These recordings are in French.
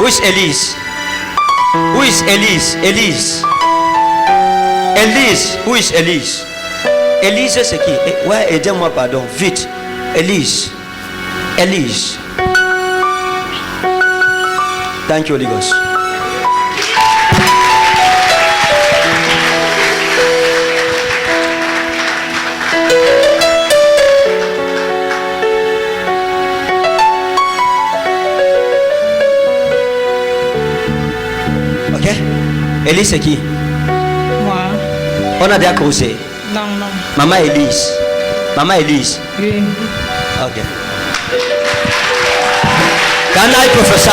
Où est Élise? Où est Élise? Élise. Élise. Où est Élise? Élise c'est qui? Ouais, aidez-moi pardon. Vite. Élise. Élise. Thank you, Holy Ghost. Ok? Élise c'est qui? Moi. On a déjà causé. Non, non. Maman Élise. Maman Élise. Oui. Ok. Can I prophesy?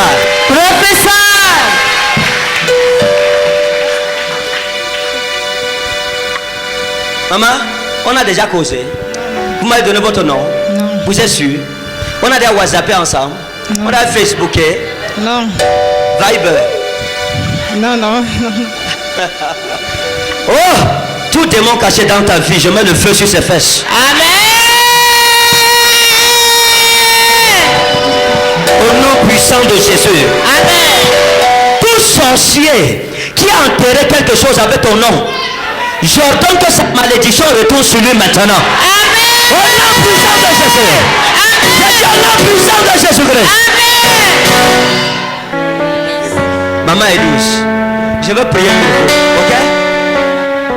Professeur! Maman, on a déjà causé. Vous m'avez donné votre nom? Non. Vous êtes sûr? On a déjà WhatsAppé ensemble? Non. On a Facebooké? Non. Viber? Non, non, non. Oh! Tout démon caché dans ta vie, je mets le feu sur ses fesses. Amen! Au nom puissant de Jésus. Amen! Tout sorcier qui a enterré quelque chose avec ton nom, j'ordonne que cette malédiction retourne sur lui maintenant. Amen! Au nom puissant de Jésus. Amen! Au nom puissant de Jésus-Christ. Amen! Maman Élise, je veux prier pour vous, ok?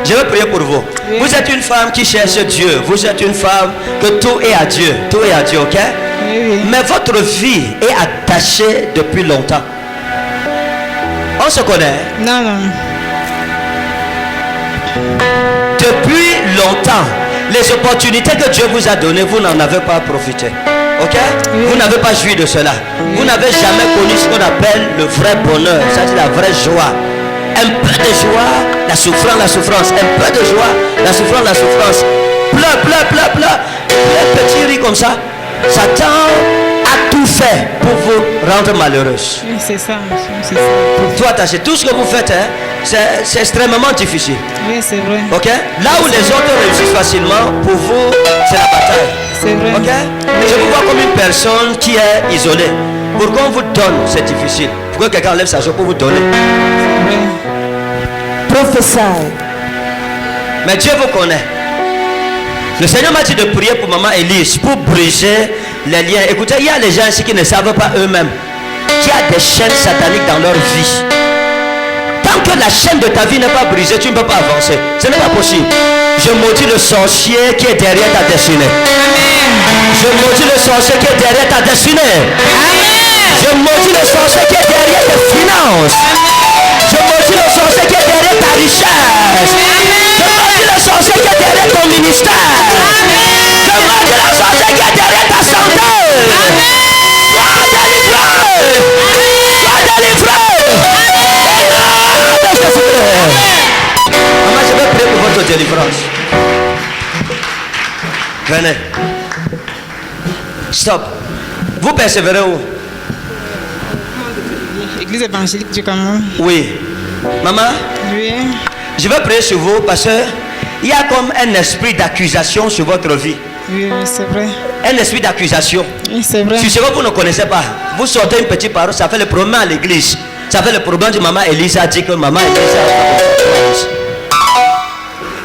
Je veux prier pour vous. Oui. Vous êtes une femme qui cherche Dieu. Vous êtes une femme que tout est à Dieu. Tout est à Dieu, ok? Oui, oui. Mais votre vie est attachée depuis longtemps. On se connaît. Non, non. Depuis longtemps, les opportunités que Dieu vous a données, vous n'en avez pas profité. Ok? Oui. Vous n'avez pas joui de cela. Oui. Vous n'avez jamais connu ce qu'on appelle le vrai bonheur, c'est-à-dire la vraie joie. Un peu de joie, la souffrance. Un peu de joie, la souffrance. Pleure. Pleure, petit riz comme ça. Satan a tout fait pour vous rendre malheureuse. Oui, c'est ça, monsieur, c'est ça. Pour toi, attacher tout ce que vous faites, hein, c'est extrêmement difficile. Oui, c'est vrai. Ok? Là où les autres réussissent facilement, pour vous, c'est la bataille. C'est vrai. Ok? Je vous vois comme une personne qui est isolée. Pour qu'on vous donne, c'est difficile. Pourquoi quelqu'un enlève sa joie pour vous donner? Oui. Professeur. Mais Dieu vous connaît. Le Seigneur m'a dit de prier pour maman Élise pour briser les liens. Écoutez, il y a les gens ici qui ne savent pas eux-mêmes qu'il y a des chaînes sataniques dans leur vie. Tant que la chaîne de ta vie n'est pas brisée, tu ne peux pas avancer. Ce n'est pas possible. Je maudis le sorcier qui est derrière ta destinée. Amen! Je maudis le sorcier qui est derrière ta destinée. Amen! Je maudis le sorcier qui est derrière tes finances. Je maudis le sorcier qui est derrière ta richesse. Je maudis le sorcier qui est derrière ton ministère. Je maudis le sorcier qui est derrière ta santé. Sois délivré. Sois délivré. Maman, je vais prier pour votre délivrance. Venez. Stop. Vous persévérez où? Église évangélique du Cameroun. Oui. Maman, Oui. je vais prier sur vous parce que il y a comme un esprit d'accusation sur votre vie. Oui, oui, c'est vrai. Un esprit d'accusation. Oui, c'est vrai. Sur ce que vous ne connaissez pas. Vous sortez une petite parole, ça fait le problème à l'église. Ça fait le problème de maman Élise a dit que maman Élise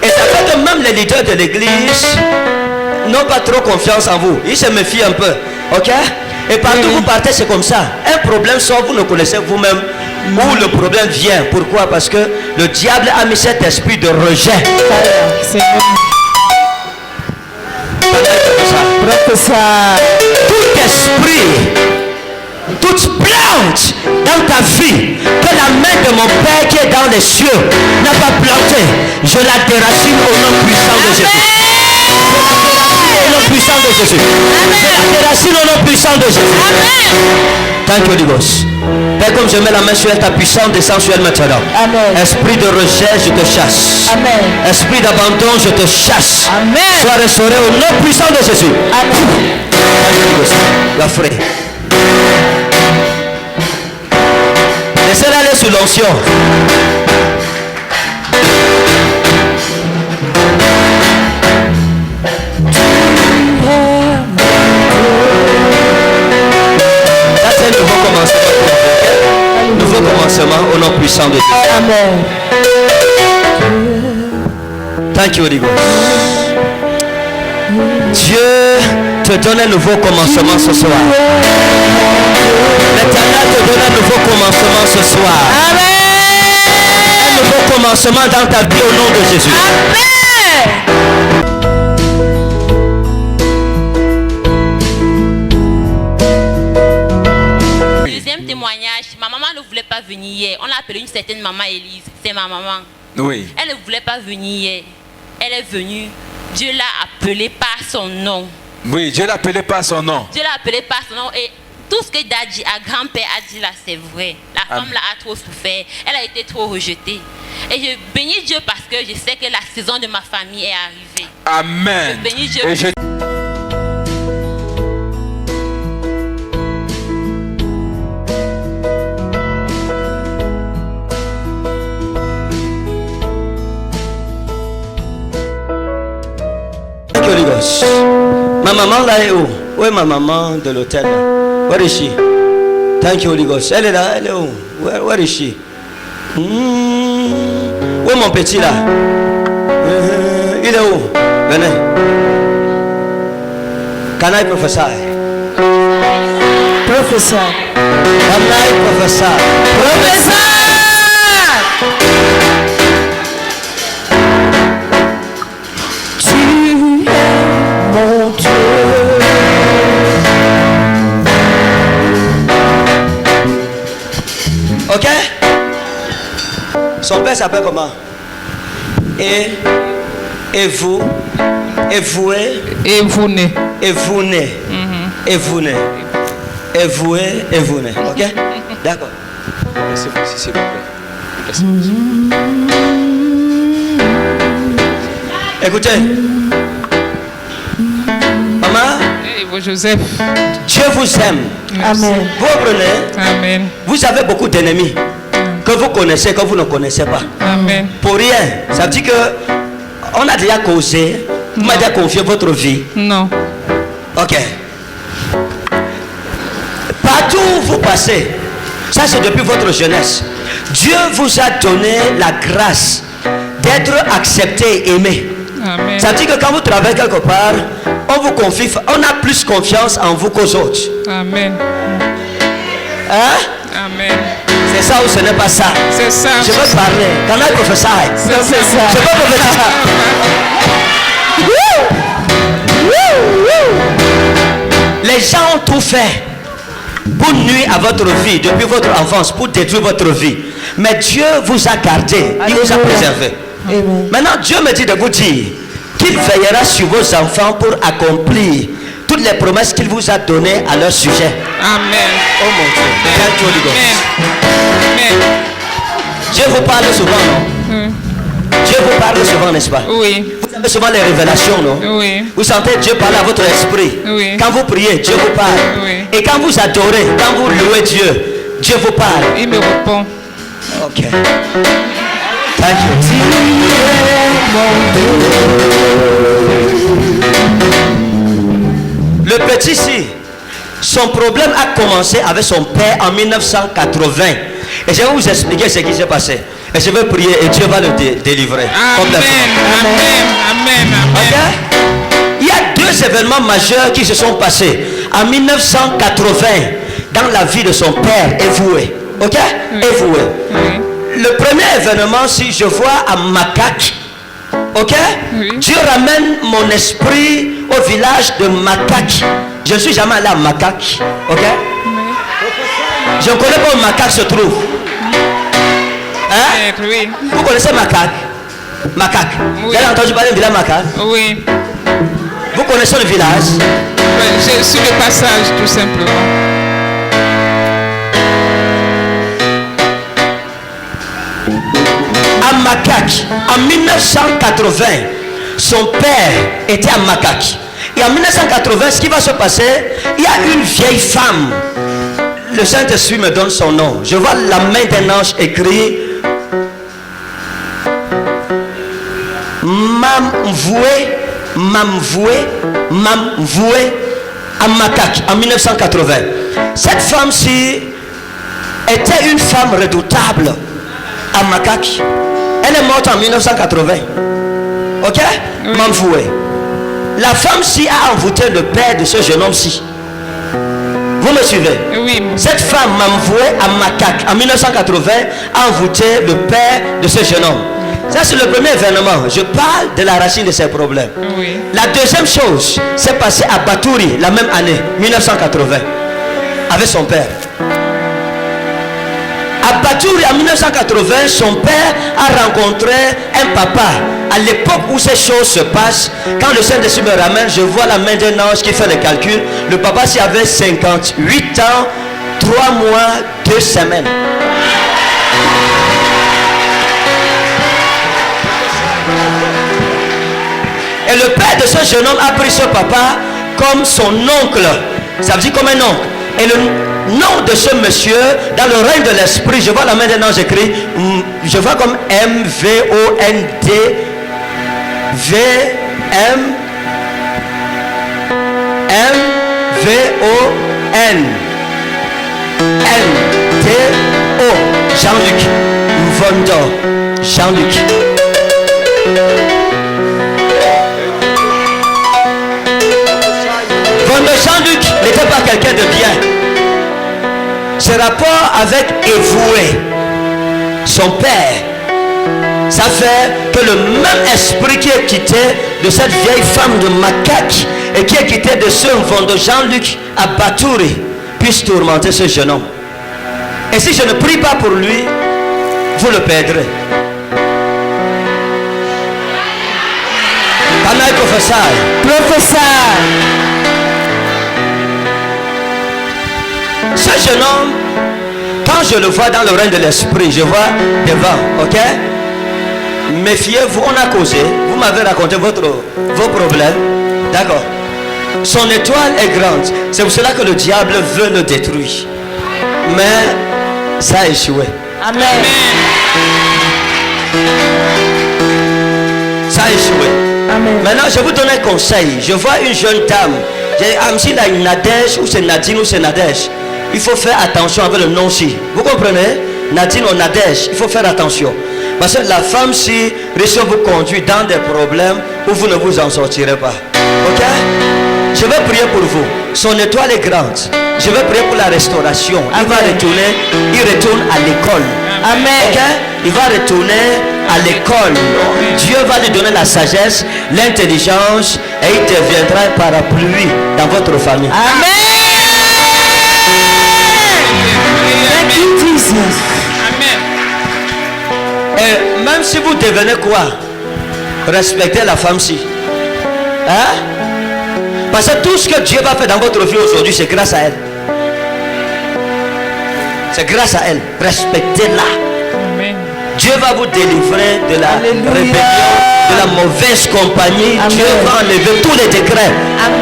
a... Et ça fait que même les leaders de l'église n'ont pas trop confiance en vous. Ils se méfient un peu. Ok? Et partout où vous partez, c'est comme ça. Un problème sort, vous ne connaissez vous-même où le problème vient. Pourquoi? Parce que le diable a mis cet esprit de rejet. C'est vrai. Professeur. Tout esprit, toute plante dans ta vie que la main de mon Père qui est dans les cieux n'a pas planté, je la déracine au nom puissant de Jésus. Au nom puissant de Jésus. Je la déracine au nom puissant de Jésus. Thank you, Holy Ghost. Père, comme je mets la main sur elle, ta puissance descend sur elle maintenant. Amen. Esprit de rejet, je te chasse. Amen. Esprit d'abandon, je te chasse. Amen. Sois restauré au nom puissant de Jésus. Amen. La frère. Laissez-la aller sous l'onction. Ça c'est le bon commencement. au nom puissant de Dieu. Amen. Thank you, Holy Ghost. Dieu te donne un nouveau commencement ce soir. L'Éternel te donne un nouveau commencement ce soir. Amen. Un nouveau commencement dans ta vie au nom de Jésus. Deuxième témoignage, ma maman ne voulait pas venir hier. On l'a appelée une certaine maman Élise. C'est ma maman. Oui. Elle ne voulait pas venir hier. Elle est venue. Dieu l'a appelée par son nom. Oui, Dieu l'a appelé par son nom. Dieu l'a appelée par son nom. Et tout ce que Daddy, à grand-père, a dit là, c'est vrai. La femme là a trop souffert. Elle a été trop rejetée. Et je bénis Dieu parce que je sais que la saison de ma famille est arrivée. Amen. Je bénis Dieu. Et je... Holy Ghost. Ma maman là est où? Où est ma maman de l'hôtel? Where is she? Thank you, Holy Ghost. Elle est là, elle est où? Where is she? Où est mon petit là? Il est où? Venez. Can I prophesy? Prophesy. Can I prophesy? Prophesy. Mon Dieu. Ok? Son père s'appelle comment? Et vous? Et vous? Et vous né. Et vous né. Et vous né. Et vous né. Ok? D'accord. Laissez-moi ici, s'il vous plaît. Écoutez. Maman, Et vous Joseph. Dieu vous aime. Amen. Vous comprenez? Amen. Vous avez beaucoup d'ennemis que vous connaissez, que vous ne connaissez pas. Amen. Pour rien. Ça veut dire que on a déjà causé. Vous m'avez déjà confié votre vie. Non. Ok. Partout où vous passez, ça c'est depuis votre jeunesse. Dieu vous a donné la grâce d'être accepté et aimé. Amen. Ça veut dire que quand vous travaillez quelque part, on vous confie, on a plus confiance en vous qu'aux autres. Amen. Hein? Amen. C'est ça ou ce n'est pas ça? C'est ça. Je veux parler. Can I prophesy? C'est ça. Je veux prophétiser. Les gens ont tout fait pour nuire à votre vie depuis votre enfance, pour détruire votre vie. Mais Dieu vous a gardé, il vous a préservé. Amen. Maintenant, Dieu me dit de vous dire qu'il veillera sur vos enfants pour accomplir toutes les promesses qu'il vous a données à leur sujet. Amen. Oh mon Dieu. Thank you, Holy Ghost. Amen. Dieu vous parle souvent, non? Dieu vous parle souvent, n'est-ce pas? Oui. Vous avez souvent les révélations, non? Oui. Vous sentez Dieu parler à votre esprit. Oui. Quand vous priez, Dieu vous parle. Oui. Et quand vous adorez, quand vous louez Dieu, Dieu vous parle. Il me répond. Ok. Thank you. Le petit ici, son problème a commencé avec son père en 1980. Et je vais vous expliquer ce qui s'est passé. Et je vais prier et Dieu va le délivrer. Amen. Amen. Amen. Ok? Amen. Il y a deux événements majeurs qui se sont passés en 1980 dans la vie de son père évoué. Ok? Évoué. Oui. Le premier événement, si je vois à Makak, ok? Oui. Dieu ramène mon esprit au village de Makak. Je ne suis jamais allé à Makak, ok? Je ne connais pas où Makak se trouve. Hein? Oui. Vous connaissez Makak? Makak. Oui. Vous avez entendu parler du village Makak? Oui. Vous connaissez le village? Je suis le passage tout simplement. À Makak, en 1980, son père était à Makak. Et en 1980, ce qui va se passer, il y a une vieille femme. Le Saint-Esprit me donne son nom. Je vois la main d'un ange écrit Mamvoué à Makak en 1980. Cette femme-ci était une femme femme redoutable à Makak. Elle est morte en 1980. Ok? Mamfoué. La femme-ci a envoûté le père de ce jeune homme-ci. Vous me suivez? Oui. Cette femme Mamfoué à Makak en 1980 a envoûté le père de ce jeune homme. Ça c'est le premier événement. Je parle de la racine de ces problèmes. Oui. La deuxième chose s'est passée à Batouri la même année, 1980, avec son père. À Batouri en 1980, son père a rencontré un papa. À l'époque où ces choses se passent, quand le Saint-Esprit me ramène, je vois la main d'un ange qui fait le calcul. Le papa s'y avait 58 ans, 3 mois, 2 semaines. Et le père de ce jeune homme a pris ce papa comme son oncle. Ça veut dire comme un oncle. Et le nom de ce monsieur, dans le règne de l'esprit, je vois la main d'un ange écrit, je vois comme M-V-O-N-D, V-M, M-V-O-N, N-D-O, Jean-Luc, Mvondo, Jean-Luc. Jean-Luc n'était pas quelqu'un de bien. Ce rapport avec Évoué, son père, ça fait que le même esprit qui est quitté de cette vieille femme de Makak et qui est quitté de ce enfant de Jean-Luc à Batouri puisse tourmenter ce jeune homme. Et si je ne prie pas pour lui, vous le perdrez. Canal professeur. Ce jeune homme, quand je le vois dans le règne de l'esprit, je vois devant, ok? Méfiez-vous, on a causé, vous m'avez raconté vos problèmes, d'accord? Son étoile est grande, c'est pour cela que le diable veut le détruire. Mais ça a échoué. Amen. Ça a échoué. Amen. Maintenant, je vous donne un conseil. Je vois une jeune dame. J'ai là une Nadège, ou c'est Nadine, ou c'est Nadège. Il faut faire attention avec le nom-ci. Vous comprenez? Nadine ou Nadège, il faut faire attention. Parce que la femme-ci risque de vous conduire dans des problèmes où vous ne vous en sortirez pas. Ok? Je vais prier pour vous. Son étoile est grande. Je vais prier pour la restauration. Il va retourner, il retourne à l'école. Amen. Ok? Il va retourner à l'école. Dieu va lui donner la sagesse, l'intelligence et il deviendra un parapluie dans votre famille. Amen. Thank you, Jesus. Amen. Et même si vous devenez quoi? Respectez la femme-ci. Hein? Parce que tout ce que Dieu va faire dans votre vie aujourd'hui, c'est grâce à elle. C'est grâce à elle. Respectez-la. Amen. Dieu va vous délivrer de la Alléluia. rébellion, de la mauvaise compagnie. Amen. Dieu va enlever tous les décrets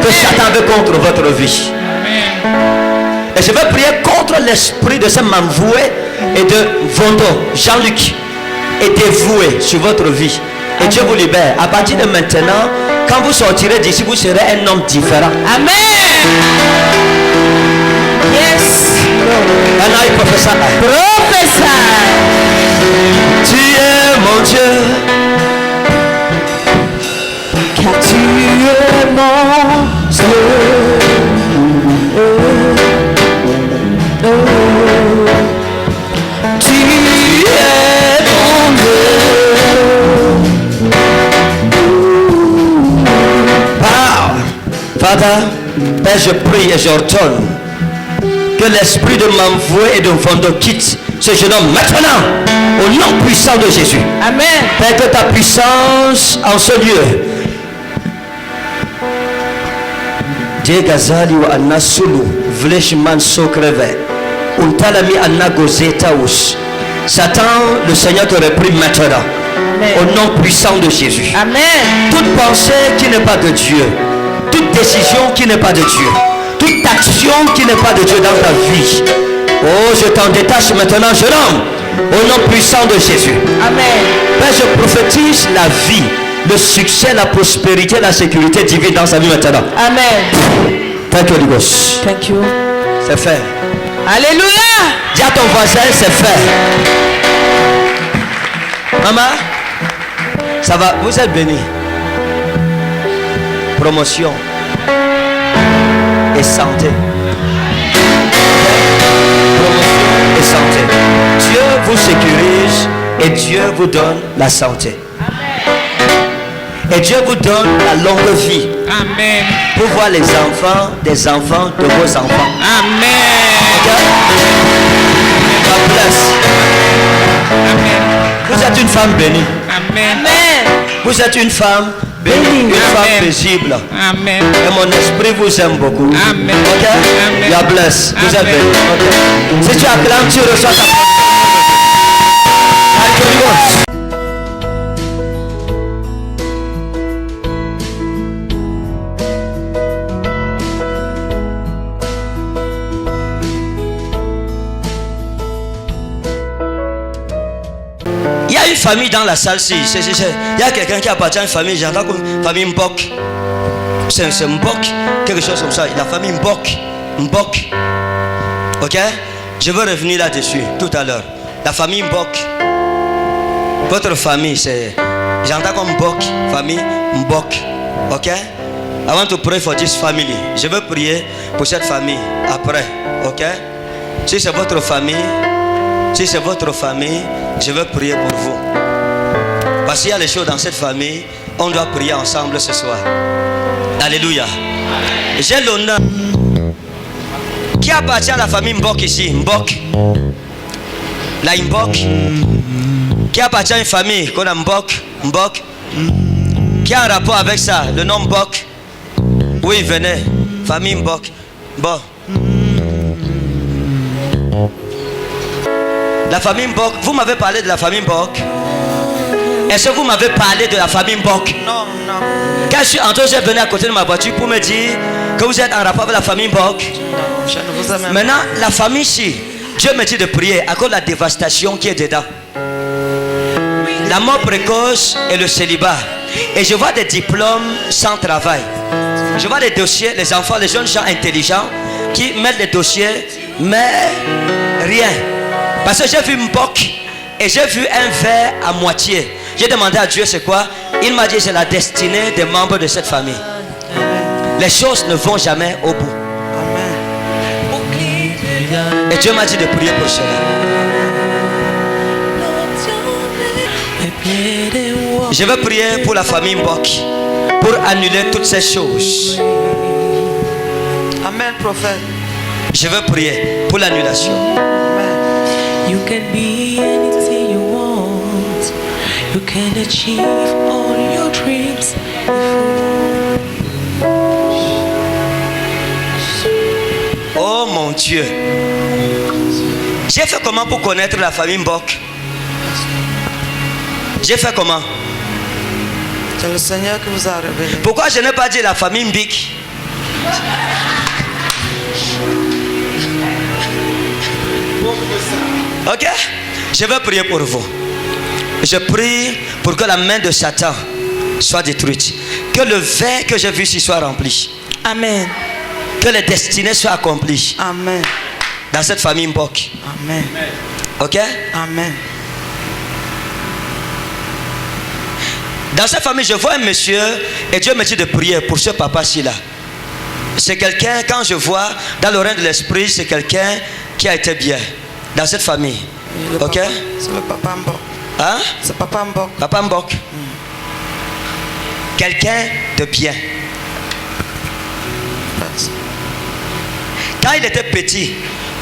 que Satan veut contre votre vie. Amen. Et je vais prier contre l'esprit de ce Mamvoué et de Vondo, Jean-Luc, et dévoué sur votre vie. Et Dieu vous libère. À partir de maintenant, quand vous sortirez d'ici, vous serez un homme différent. Amen. Yes. Maintenant, il professe. Professeur. Tu es mon Dieu. Car tu es mon Dieu. Tu es mon Dieu. Father, Père, je prie et j'ordonne que l'esprit de Mamvoué et de Vondo quitte ce jeune homme maintenant, au nom puissant de Jésus. Amen. Père, que ta puissance en ce lieu. Degazali wa anasulu vleshman sokreve untalami anagozetaus. Satan, le Seigneur te réprime maintenant. Amen. Au nom puissant de Jésus. Amen. Toute pensée qui n'est pas de Dieu, toute décision qui n'est pas de Dieu, toute action qui n'est pas de Dieu dans ta vie, oh, je t'en détache maintenant, jeune homme, au nom puissant de Jésus. Amen. Père, je prophétise la vie, le succès, la prospérité, la sécurité divine dans sa vie maintenant. Amen. Thank you, Holy Ghost. Thank you. C'est fait. Alléluia. Dis à ton voisin, c'est fait. Maman, ça va, vous êtes bénis. Promotion et santé. Promotion et santé. Dieu vous sécurise et Dieu vous donne la santé. Et Dieu vous donne la longue vie Amen. pour voir les enfants des enfants de vos enfants. Amen. Ok? God bless. Amen. Vous êtes une femme bénie. Amen. Vous êtes une femme bénie, une femme Amen. paisible. Amen. Et mon esprit vous aime beaucoup. Amen. Ok? Amen. God bless. Vous êtes Amen. bénie. Ok? Si tu acclames, tu reçois ta Alléluia. Il y a une famille dans la salle, si. Il y a quelqu'un qui appartient à une famille, j'entends comme famille Mbok. C'est Mbok, quelque chose comme ça. La famille Mbok. Mbok. Ok? Je veux revenir là-dessus tout à l'heure. La famille Mbok. Votre famille, c'est. J'entends comme Mbok, famille Mbok. Ok? I want to pray for this family. Je veux prier pour cette famille après. Ok? Si c'est votre famille, je veux prier pour vous. Parce qu'il y a les choses dans cette famille, on doit prier ensemble ce soir. Alléluia. J'ai l'honneur. Qui appartient à la famille Mbok ici? Mbok. La Mbok. Qui appartient à une famille qu'on a Mbok? Mbok. Qui a un rapport avec ça? Le nom Mbok. Oui, venez. Famille Mbok. Bon. La famille Mbok, vous m'avez parlé de la famille Mbok. Est-ce que vous m'avez parlé de la famille Mbok? Non. Quand je suis entré, j'ai venu à côté de ma voiture pour me dire que vous êtes en rapport avec la famille Mbok. Je ne vous aime. Maintenant, la famille ici, Dieu me dit de prier à cause de la dévastation qui est dedans. La mort précoce et le célibat. Et je vois des diplômes sans travail. Je vois des dossiers, les enfants, les jeunes gens intelligents qui mettent les dossiers, mais rien. Parce que j'ai vu Mbok et j'ai vu un verre à moitié. J'ai demandé à Dieu c'est quoi. Il m'a dit c'est la destinée des membres de cette famille. Les choses ne vont jamais au bout. Et Dieu m'a dit de prier pour cela. Je vais prier pour la famille Mbok pour annuler toutes ces choses. Amen, prophète. Je veux prier pour l'annulation. You can be anything you want. You can achieve all your dreams. Oh mon Dieu. J'ai fait comment pour connaître la famille Mbok? J'ai fait comment? C'est le Seigneur qui vous a révélé. Pourquoi je n'ai pas dit la famille Mbik? Ok? Je vais prier pour vous. Je prie pour que la main de Satan soit détruite. Que le verre que j'ai vu ici soit rempli. Amen. Que les destinées soient accomplies. Amen. Dans cette famille Mbok. Amen. Ok? Amen. Dans cette famille, je vois un monsieur et Dieu me dit de prier pour ce papa-ci là. C'est quelqu'un, quand je vois dans le règne de l'esprit, c'est quelqu'un qui a été bien dans cette famille. Ok? Papa, c'est le papa Mbok. Hein? C'est papa Mbok. Papa Mbok. Quelqu'un de bien. Quand il était petit,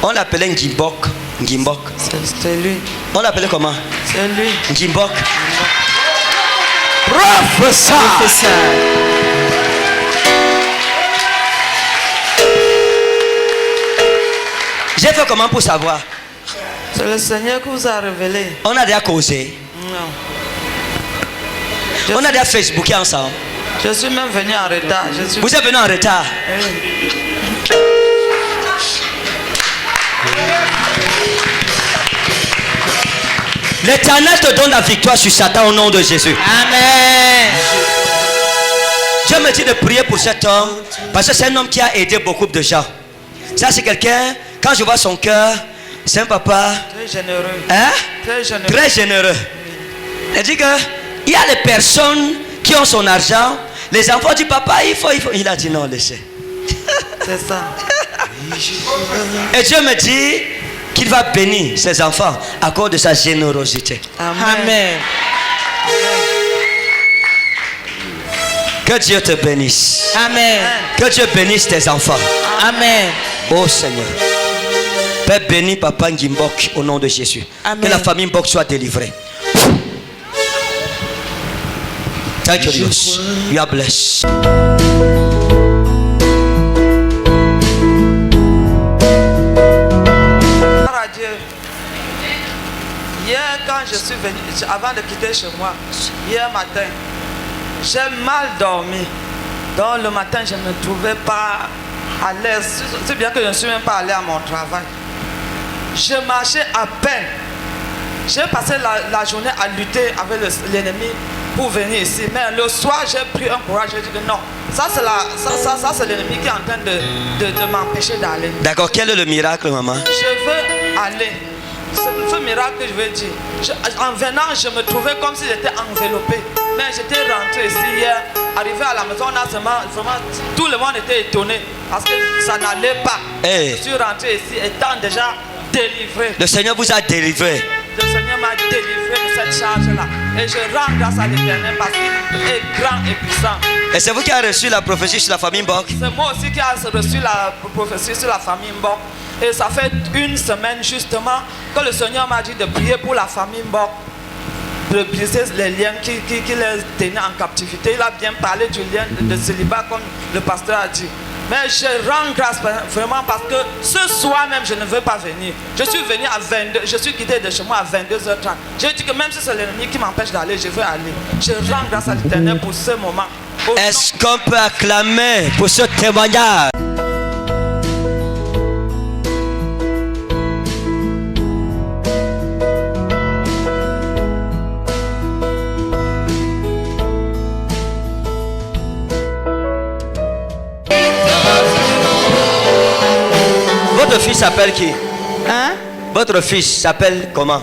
on l'appelait Ngimbok. Ngimbok. C'est lui. On l'appelait comment? C'est lui. Ngimbok. Professeur. J'ai fait comment pour savoir? C'est le Seigneur qui vous a révélé. On a déjà causé. Non. On a déjà Facebooké ensemble. Je suis même venu en retard. Vous êtes venu en retard. L'Éternel te donne la victoire sur Satan au nom de Jésus. Amen. Dieu me dit de prier pour cet homme parce que c'est un homme qui a aidé beaucoup de gens. Ça c'est quelqu'un, Quand je vois son cœur, c'est un papa Très généreux. hein, Très généreux. très généreux. Il dit que il y a des personnes qui ont son argent. Les enfants disent papa, il faut. Il a dit non, laissez. C'est ça. Et Dieu me dit qu'il va bénir ses enfants à cause de sa générosité. Amen. Que Dieu te bénisse. Amen. Que Dieu bénisse tes enfants. Amen. Oh Seigneur. Père, bénis Papa Ngimbok au nom de Jésus. Amen. Que la famille Mbok soit délivrée. Thank you, Jesus. You are blessed. Gloire à Dieu. Hier, quand je suis venu, avant de quitter chez moi, hier matin, j'ai mal dormi. Donc le matin, je ne me trouvais pas à l'aise. C'est bien que je ne suis même pas allé à mon travail. Je marchais à peine. J'ai passé la journée à lutter avec l'ennemi pour venir ici. Mais le soir, j'ai pris un courage. J'ai dit que non, ça c'est l'ennemi qui est en train de m'empêcher d'aller. D'accord, quel est le miracle, maman? Je veux aller. C'est ce miracle que je veux dire. En venant, je me trouvais comme si j'étais enveloppé. Mais j'étais rentré ici hier. Arrivé à la maison, on a vraiment, tout le monde était étonné. Parce que ça n'allait pas. Hey. Je suis rentré ici étant déjà délivré. Le Seigneur vous a délivré. Le Seigneur m'a délivré de cette charge-là. Et je rends grâce à l'Éternel parce qu'il est grand et puissant. Et c'est vous qui avez reçu la prophétie sur la famille Mbok. C'est moi aussi qui ai reçu la prophétie sur la famille Mbok. Et ça fait une semaine justement que le Seigneur m'a dit de prier pour la famille Mbok. De briser les liens qui les tenaient en captivité. Il a bien parlé du lien de célibat comme le pasteur a dit. Mais je rends grâce vraiment parce que ce soir même je ne veux pas venir. Je suis venu à 22, je suis quitté de chez moi à 22h30. J'ai dit que même si c'est l'ennemi qui m'empêche d'aller, je veux aller. Je rends grâce à l'Éternel pour ce moment. Est-ce qu'on peut acclamer pour ce témoignage? Votre fils s'appelle qui? Hein? Votre fils s'appelle comment?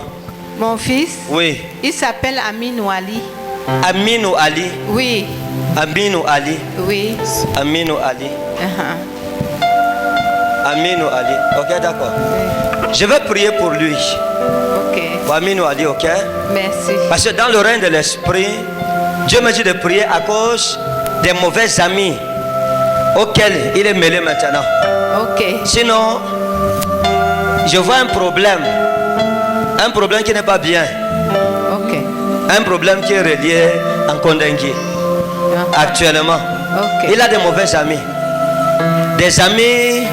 Mon fils, Oui. il s'appelle Aminou Ali. Aminou Ali. Oui, Aminou Ali. oui. Aminou Ali. Uh-huh. Aminou Ali. Ok, d'accord. Je vais prier pour lui. Ok, Pour Aminou Ali, ok? merci. Parce que dans le règne de l'esprit, Dieu me dit de prier à cause des mauvais amis auxquels il est mêlé maintenant. Ok, Sinon, je vois un problème qui n'est pas bien, ok. un problème qui est relié en Kondengui Uh-huh. actuellement. Ok. Il a des mauvais amis, des amis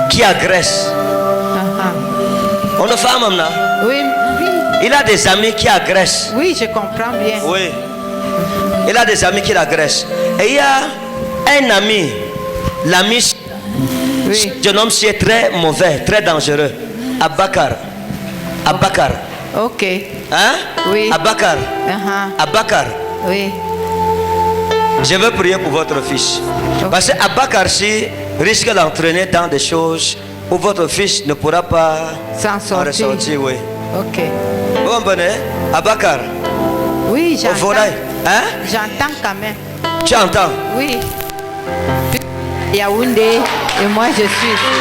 qui agressent. Uh-huh. On ne fait pas maintenant. Oui, oui, Il a des amis qui agressent. oui, je comprends bien. Oui. Il a des amis qui l'agressent. Et il y a un ami, l'ami, Oui, ce jeune homme-ci est très mauvais, très dangereux. Abakar. Abakar. ok. Hein? Oui. Abakar. Uh-huh. Abakar. Oui, Je veux prier pour votre fils. Parce que Abakar si risque d'entraîner dans des choses où votre fils ne pourra pas S'en en sortir. ressortir. Oui. ok. Vous comprenez? Abakar. Oui, Au volaille. j'entends. Hein? J'entends quand même. Tu entends? Oui. Yaoundé et moi je suis ici.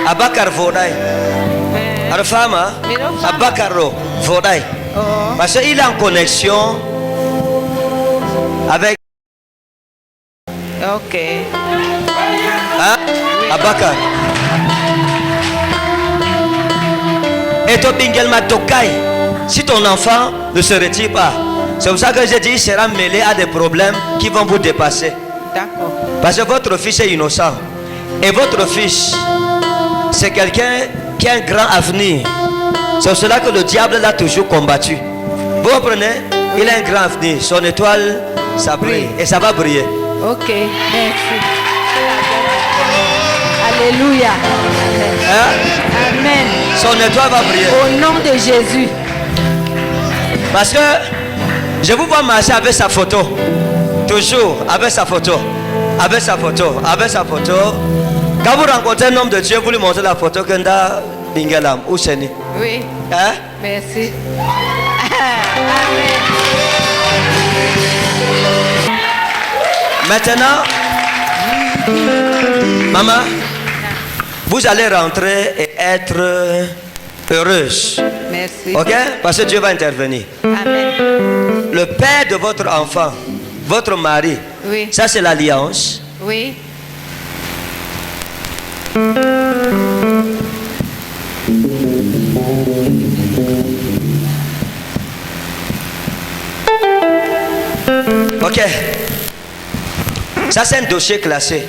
Abakar Vodaï. Arfama. Abakar Vodaï. Oh, Parce qu'il est en connexion avec ok. hein? Abakar. Et toi, Bingel Matokai, si ton enfant ne se retire pas, c'est pour ça que j'ai dit il sera mêlé à des problèmes qui vont vous dépasser. D'accord. Parce que votre fils est innocent. Et votre fils, c'est quelqu'un qui a un grand avenir. C'est pour cela que le diable l'a toujours combattu. Vous comprenez? Il a un grand avenir. Son étoile, ça brille. Et ça va briller. Ok, merci. Alléluia. Hein? Amen. Son étoile va briller. Au nom de Jésus. Parce que Je vous vois marcher avec sa photo. Toujours avec sa photo. Avec sa photo. Avec sa photo. Quand vous rencontrez un homme de Dieu, vous lui montrez la photo que Nda Bingalam ou Cheni. Oui. Hein? Merci. Maintenant, maman, vous allez rentrer et être heureuse. Merci. Ok? Parce que Dieu va intervenir. Amen. Le père de votre enfant, votre mari, Oui. ça c'est l'alliance. Oui. Ok. Ça c'est un dossier classé.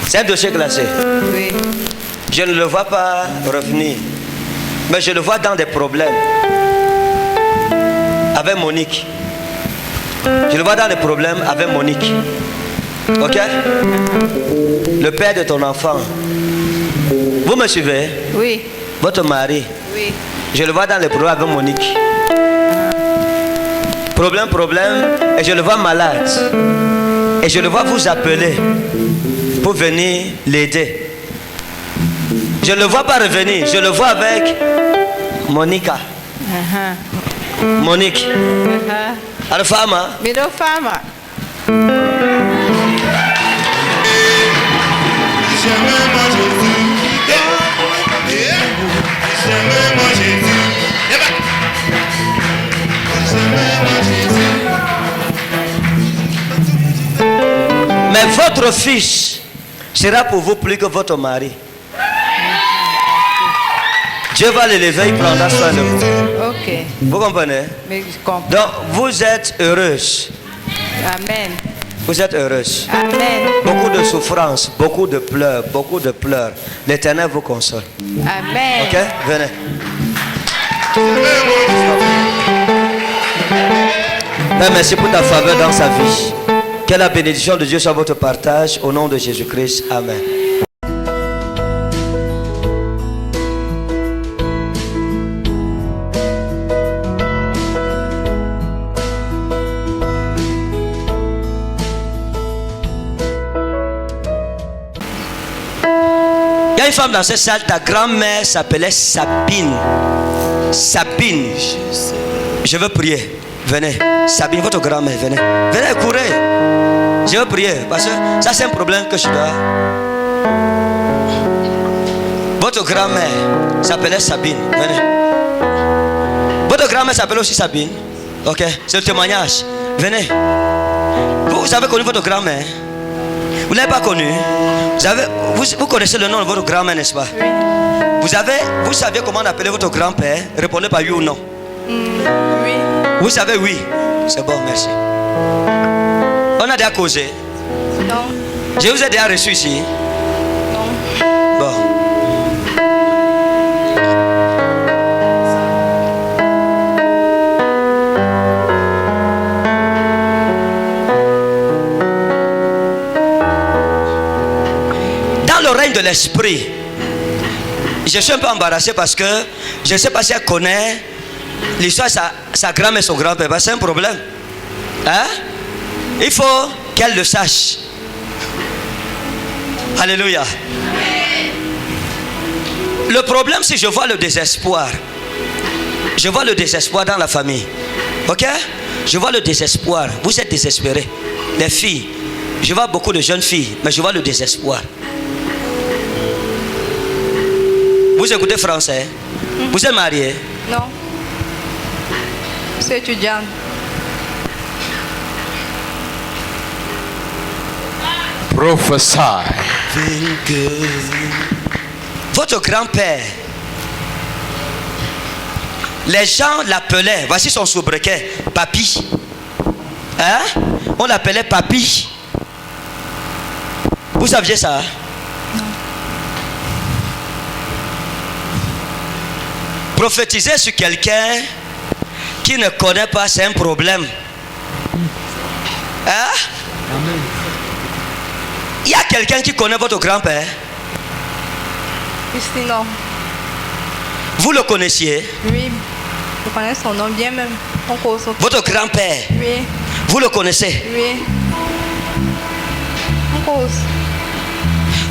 C'est un dossier classé. Oui. Je ne le vois pas revenir. Mais je le vois dans des problèmes. Avec Monique. Je le vois dans des problèmes avec Monique. Ok? Le père de ton enfant. Vous me suivez? Oui. Votre mari. Oui. Je le vois dans les problèmes avec Monique. Problème. Et je le vois malade. Et je le vois vous appeler pour venir l'aider. Je ne le vois pas revenir. Je le vois avec Monica. Monique. Alfama. Mido fama. Mais votre fils sera pour vous plus que votre mari. Dieu va l'élever, il prendra soin de vous. Ok. Vous comprenez? Mais je comprends. Donc, vous êtes heureuse. Amen. Vous êtes heureuse. Amen. Beaucoup de souffrances, beaucoup de pleurs. L'Éternel vous console. Amen. Ok? Venez. Père, merci pour ta faveur dans sa vie. Que la bénédiction de Dieu soit votre partage. Au nom de Jésus-Christ. Amen. Il y a une femme dans cette salle, ta grand-mère s'appelait Sabine. Sabine. Je veux prier. Venez. Sabine, votre grand-mère, venez. Venez, courez. Je veux prier. Parce que ça, c'est un problème que je dois. Votre grand-mère s'appelait Sabine. Venez. Votre grand-mère s'appelle aussi Sabine. Ok. C'est le témoignage. Venez. Vous avez connu votre grand-mère? Vous ne l'avez pas connue? Vous connaissez le nom de votre grand-mère, n'est-ce pas? Oui. Vous savez comment on appelait votre grand-père? Répondez par oui ou non. Oui. Vous savez oui. C'est bon, merci. On a déjà causé. Non. Je vous ai déjà reçu ici. Non. Bon. Dans le règne de l'esprit, je suis un peu embarrassé parce que je ne sais pas si elle connaît l'histoire de sa grand-mère et son grand-père. C'est un problème. Hein? Il faut qu'elle le sache. Alléluia. Le problème, c'est que je vois le désespoir. Je vois le désespoir dans la famille. Ok? Je vois le désespoir. Vous êtes désespérés. Les filles. Je vois beaucoup de jeunes filles, mais je vois le désespoir. Vous écoutez français? Vous êtes marié? Non. C'est étudiant. Prophesy. Votre grand-père, les gens l'appelaient, voici son sobriquet, Papy. Hein? On l'appelait Papy. Vous saviez ça? Prophétiser sur quelqu'un qui ne connaît pas, c'est un problème. Hein? Il y a quelqu'un qui connaît votre grand-père? Ici, non. Vous le connaissiez? Oui. Je connais son nom bien même. On cause. Votre grand-père, Oui, vous le connaissez? oui. On cause.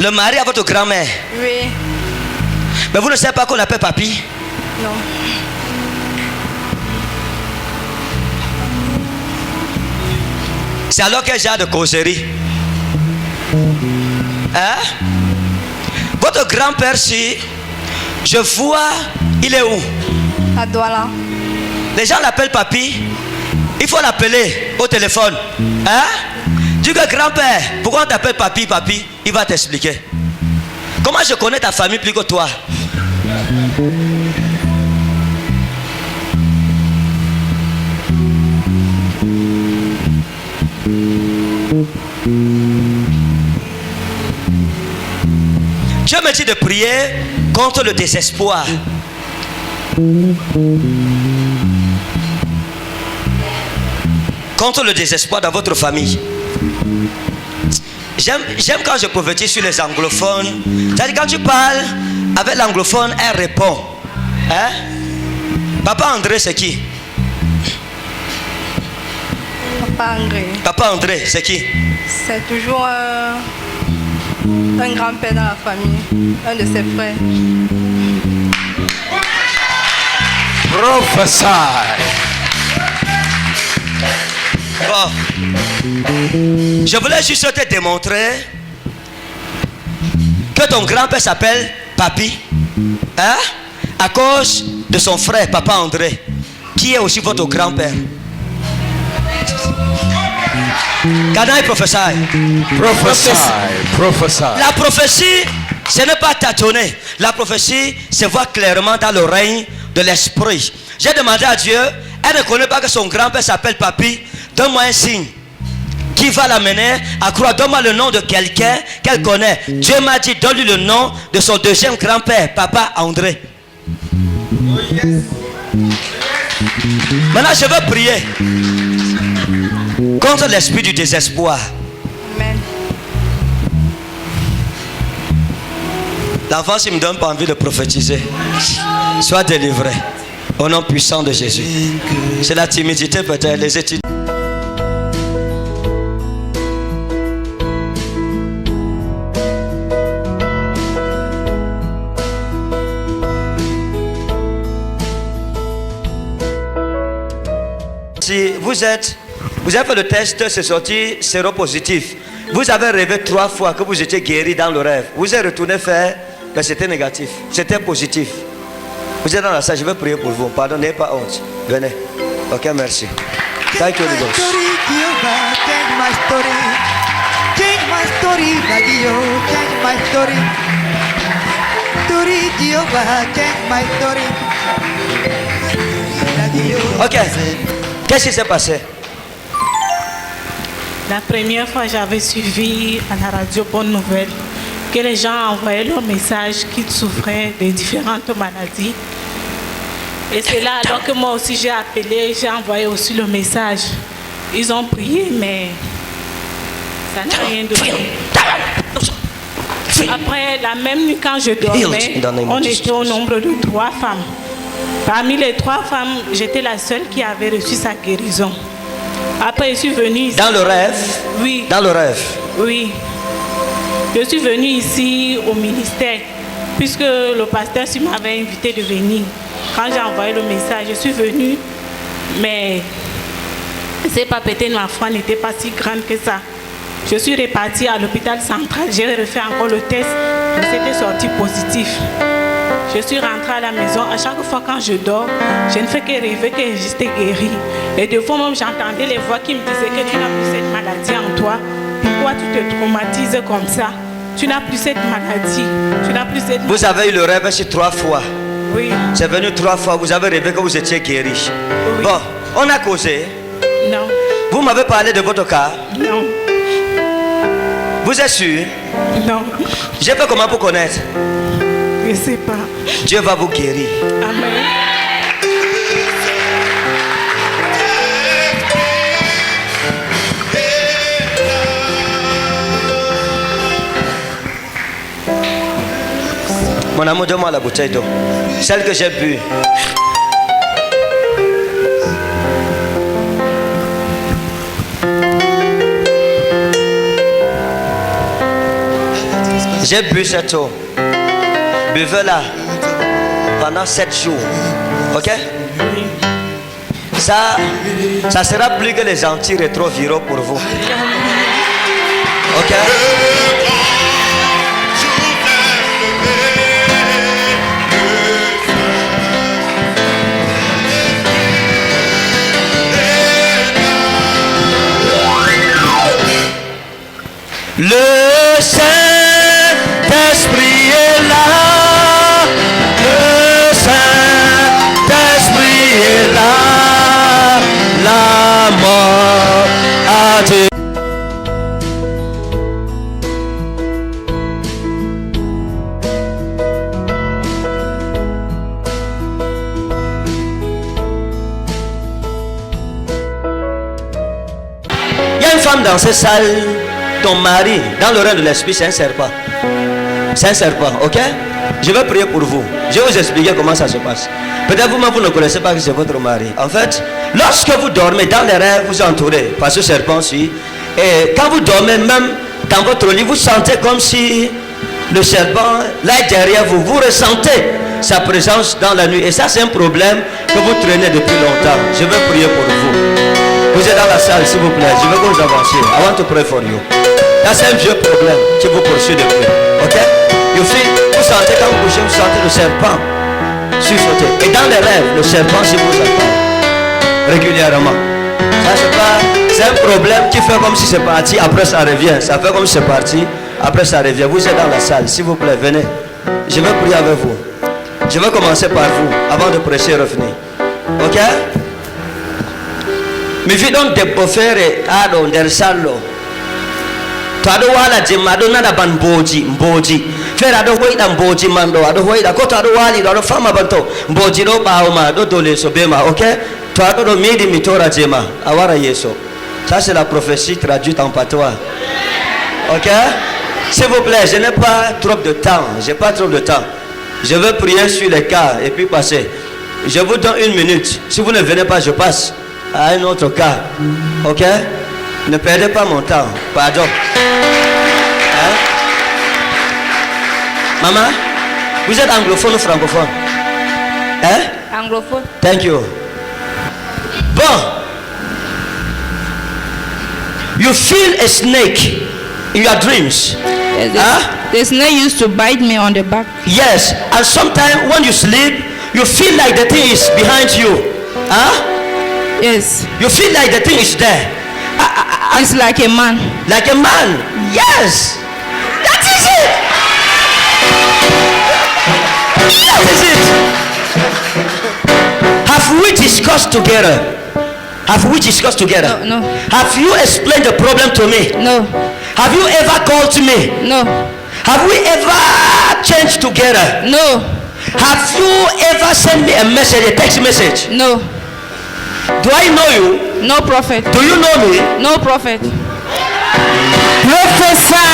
Le mari à votre grand-mère. Oui, Mais vous ne savez pas qu'on l'appelle papy? non. C'est alors quel genre de causerie? Hein? Votre grand-père, si je vois, il est où? À Douala. Les gens l'appellent papy. Il faut l'appeler au téléphone. Hein? Dis que grand-père, pourquoi on t'appelle papy, papy? Il va t'expliquer. Comment je connais ta famille plus que toi? Dieu me dit de prier contre le désespoir. Contre le désespoir dans votre famille. J'aime quand je prophétise sur les anglophones. C'est-à-dire quand tu parles avec l'anglophone, elle répond. Hein? Papa André, c'est qui? Papa André. Papa André, c'est qui? C'est toujours un grand-père dans la famille. Un de ses frères. Prophesy. Bon. Je voulais juste te démontrer que ton grand-père s'appelle Papi. Hein? À cause de son frère, Papa André, qui est aussi votre grand-père. Can I prophesy? Prophesy. Prophesy. La prophétie, ce n'est pas tâtonner. La prophétie, c'est voir clairement dans le règne de l'esprit. J'ai demandé à Dieu, elle ne connaît pas que son grand-père s'appelle Papi. Donne-moi un signe qui va l'amener à croire. Donne-moi le nom de quelqu'un qu'elle connaît. Dieu m'a dit, donne-lui le nom de son deuxième grand-père, Papa André. Maintenant, je veux prier contre l'esprit du désespoir. Amen. L'enfant, s'il ne me donne pas envie de prophétiser, sois délivré au nom puissant de Jésus. C'est la timidité peut-être, les études. Si vous avez fait le test, c'est sorti séropositif. Vous avez rêvé 3 fois que vous étiez guéri dans le rêve. Vous êtes retourné faire, mais c'était négatif. C'était positif. Vous êtes dans la salle, je vais prier pour vous. Pardon, n'ayez pas honte. Venez. Ok, merci. Thank you, Holy Ghost. Change my story, Daddy, oh, change my story. Story, Jehovah, change my story. Daddy, oh. Ok. Qu'est-ce qui s'est passé? La première fois, j'avais suivi à la radio Bonne Nouvelle que les gens envoyaient leurs messages qu'ils souffraient de différentes maladies. Et c'est là alors que moi aussi j'ai appelé, j'ai envoyé aussi le message. Ils ont prié, mais ça n'a rien donné. Après, la même nuit quand je dormais, on était au nombre de 3 femmes. Parmi les 3 femmes, j'étais la seule qui avait reçu sa guérison. Après, je suis venue ici. Dans le rêve? Oui. Dans le rêve? Oui. Je suis venue ici au ministère, puisque le pasteur m'avait invité de venir. Quand j'ai envoyé le message, je suis venue, mais c'est pas peut-être ma foi n'était pas si grande que ça. Je suis repartie à l'hôpital central, j'ai refait encore le test, mais c'était sorti positif. Je suis rentrée à la maison. À chaque fois quand je dors, je ne fais que rêver que j'étais guérie. Et de fois même, j'entendais les voix qui me disaient que tu n'as plus cette maladie en toi. Pourquoi tu te traumatises comme ça? Tu n'as plus cette maladie. Tu n'as plus cette... Vous avez eu le rêve ici 3 fois. Oui. C'est venu 3 fois. Vous avez rêvé que vous étiez guéri. Oui. Bon, on a causé. Non. Vous m'avez parlé de votre cas. Non. Vous êtes sûr? Non. J'ai fait comment pour connaître? Je ne sais pas. Dieu va vous guérir. Amen. Mon amour, donne-moi la bouteille d'eau. Celle que j'ai bu. J'ai bu cette eau. Buvez-la pendant 7 jours. Ok? Ça sera plus que les antirétroviraux pour vous. Ok? Le Saint-Esprit est là. Le Saint-Esprit est là. La mort a dit. Il y a une femme dans cette salle. Ton mari, dans le règne de l'esprit, c'est un serpent. C'est un serpent, ok? Je vais prier pour vous. Je vais vous expliquer comment ça se passe. Peut-être vous-même, vous ne connaissez pas que c'est votre mari. En fait, lorsque vous dormez dans les rêves, vous êtes entouré par ce serpent-ci. Et quand vous dormez, même dans votre lit, vous sentez comme si le serpent, là derrière vous, vous ressentez sa présence dans la nuit. Et ça, c'est un problème que vous traînez depuis longtemps. Je vais prier pour vous. Vous êtes dans la salle, s'il vous plaît. Je veux que vous avanciez. I want to pray for you. Là, c'est un vieux problème qui vous poursuit depuis. Ok? Vous sentez quand vous bougez, vous sentez le serpent sursauter. Et dans les rêves, le serpent si vous attend régulièrement. Ça, c'est un problème qui fait comme si c'est parti, après ça revient. Ça fait comme si c'est parti, après ça revient. Vous êtes dans la salle, s'il vous plaît, venez. Je vais prier avec vous. Je vais commencer par vous, avant de prêcher et revenir. Ok? Mi vi don debbo feere aɗo nder sallo to aɗo wala jemma aɗo nana ban mboji feere aɗo hoyɗa mboji man ɗo aɗo hoyɗa ko to aɗo wali ɗo aɗo fama ban to mboji ɗo ɓawo ma ɗo dow leeso be ma ok to aɗo ɗo miiɗi mi tora je ma a wara yeeso. Ça c'est la prophétie traduite en patois. Ok? S'il vous plaît, je n'ai pas trop de temps. J'ai pas trop de temps. Je vais prier sur les cas et puis passer. Je vous donne 1 minute. Si vous ne venez pas, je passe à un autre cas. Ok? Ne perdez pas mon temps. Pardon. Hein? Maman, vous êtes anglophone ou francophone? Hein? Anglophone. Thank you. Bon. You feel a snake in your dreams. Yes, Huh? the snake used to bite me on the back. Yes. And sometimes when you sleep, you feel like the thing is behind you. Huh? Yes. You feel like the thing is there. It's like a man. Like a man. Yes. That is it. That is it. Have we discussed together? Have we discussed together? No. Have you explained the problem to me? No. Have you ever called me? No. Have we ever changed together? No. Have you ever sent me a message, a text message? No. Do I know you? No prophet. Do you know me? No prophet. Professor!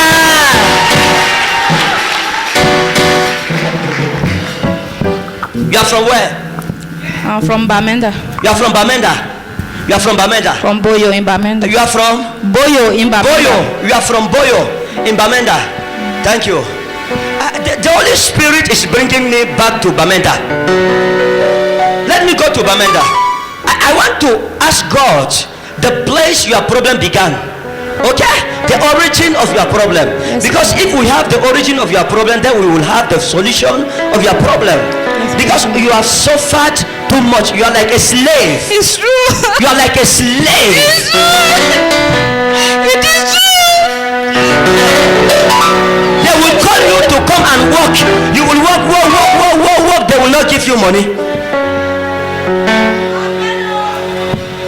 You are from where? I'm from Bamenda. You are from Bamenda. You are from Bamenda. From Boyo in Bamenda. You are from Boyo in Bamenda. Boyo. You are from Boyo in Bamenda. Thank you. The Holy Spirit is bringing me back to Bamenda. Let me go to Bamenda. I want to ask God the place your problem began. Okay? The origin of your problem. Yes, because if we have the origin of your problem, then we will have the solution of your problem. Yes, because you have suffered too much. You are like a slave. It's true. You are like a slave. It's true. It is true. They will call you to come and work. You will work. They will not give you money.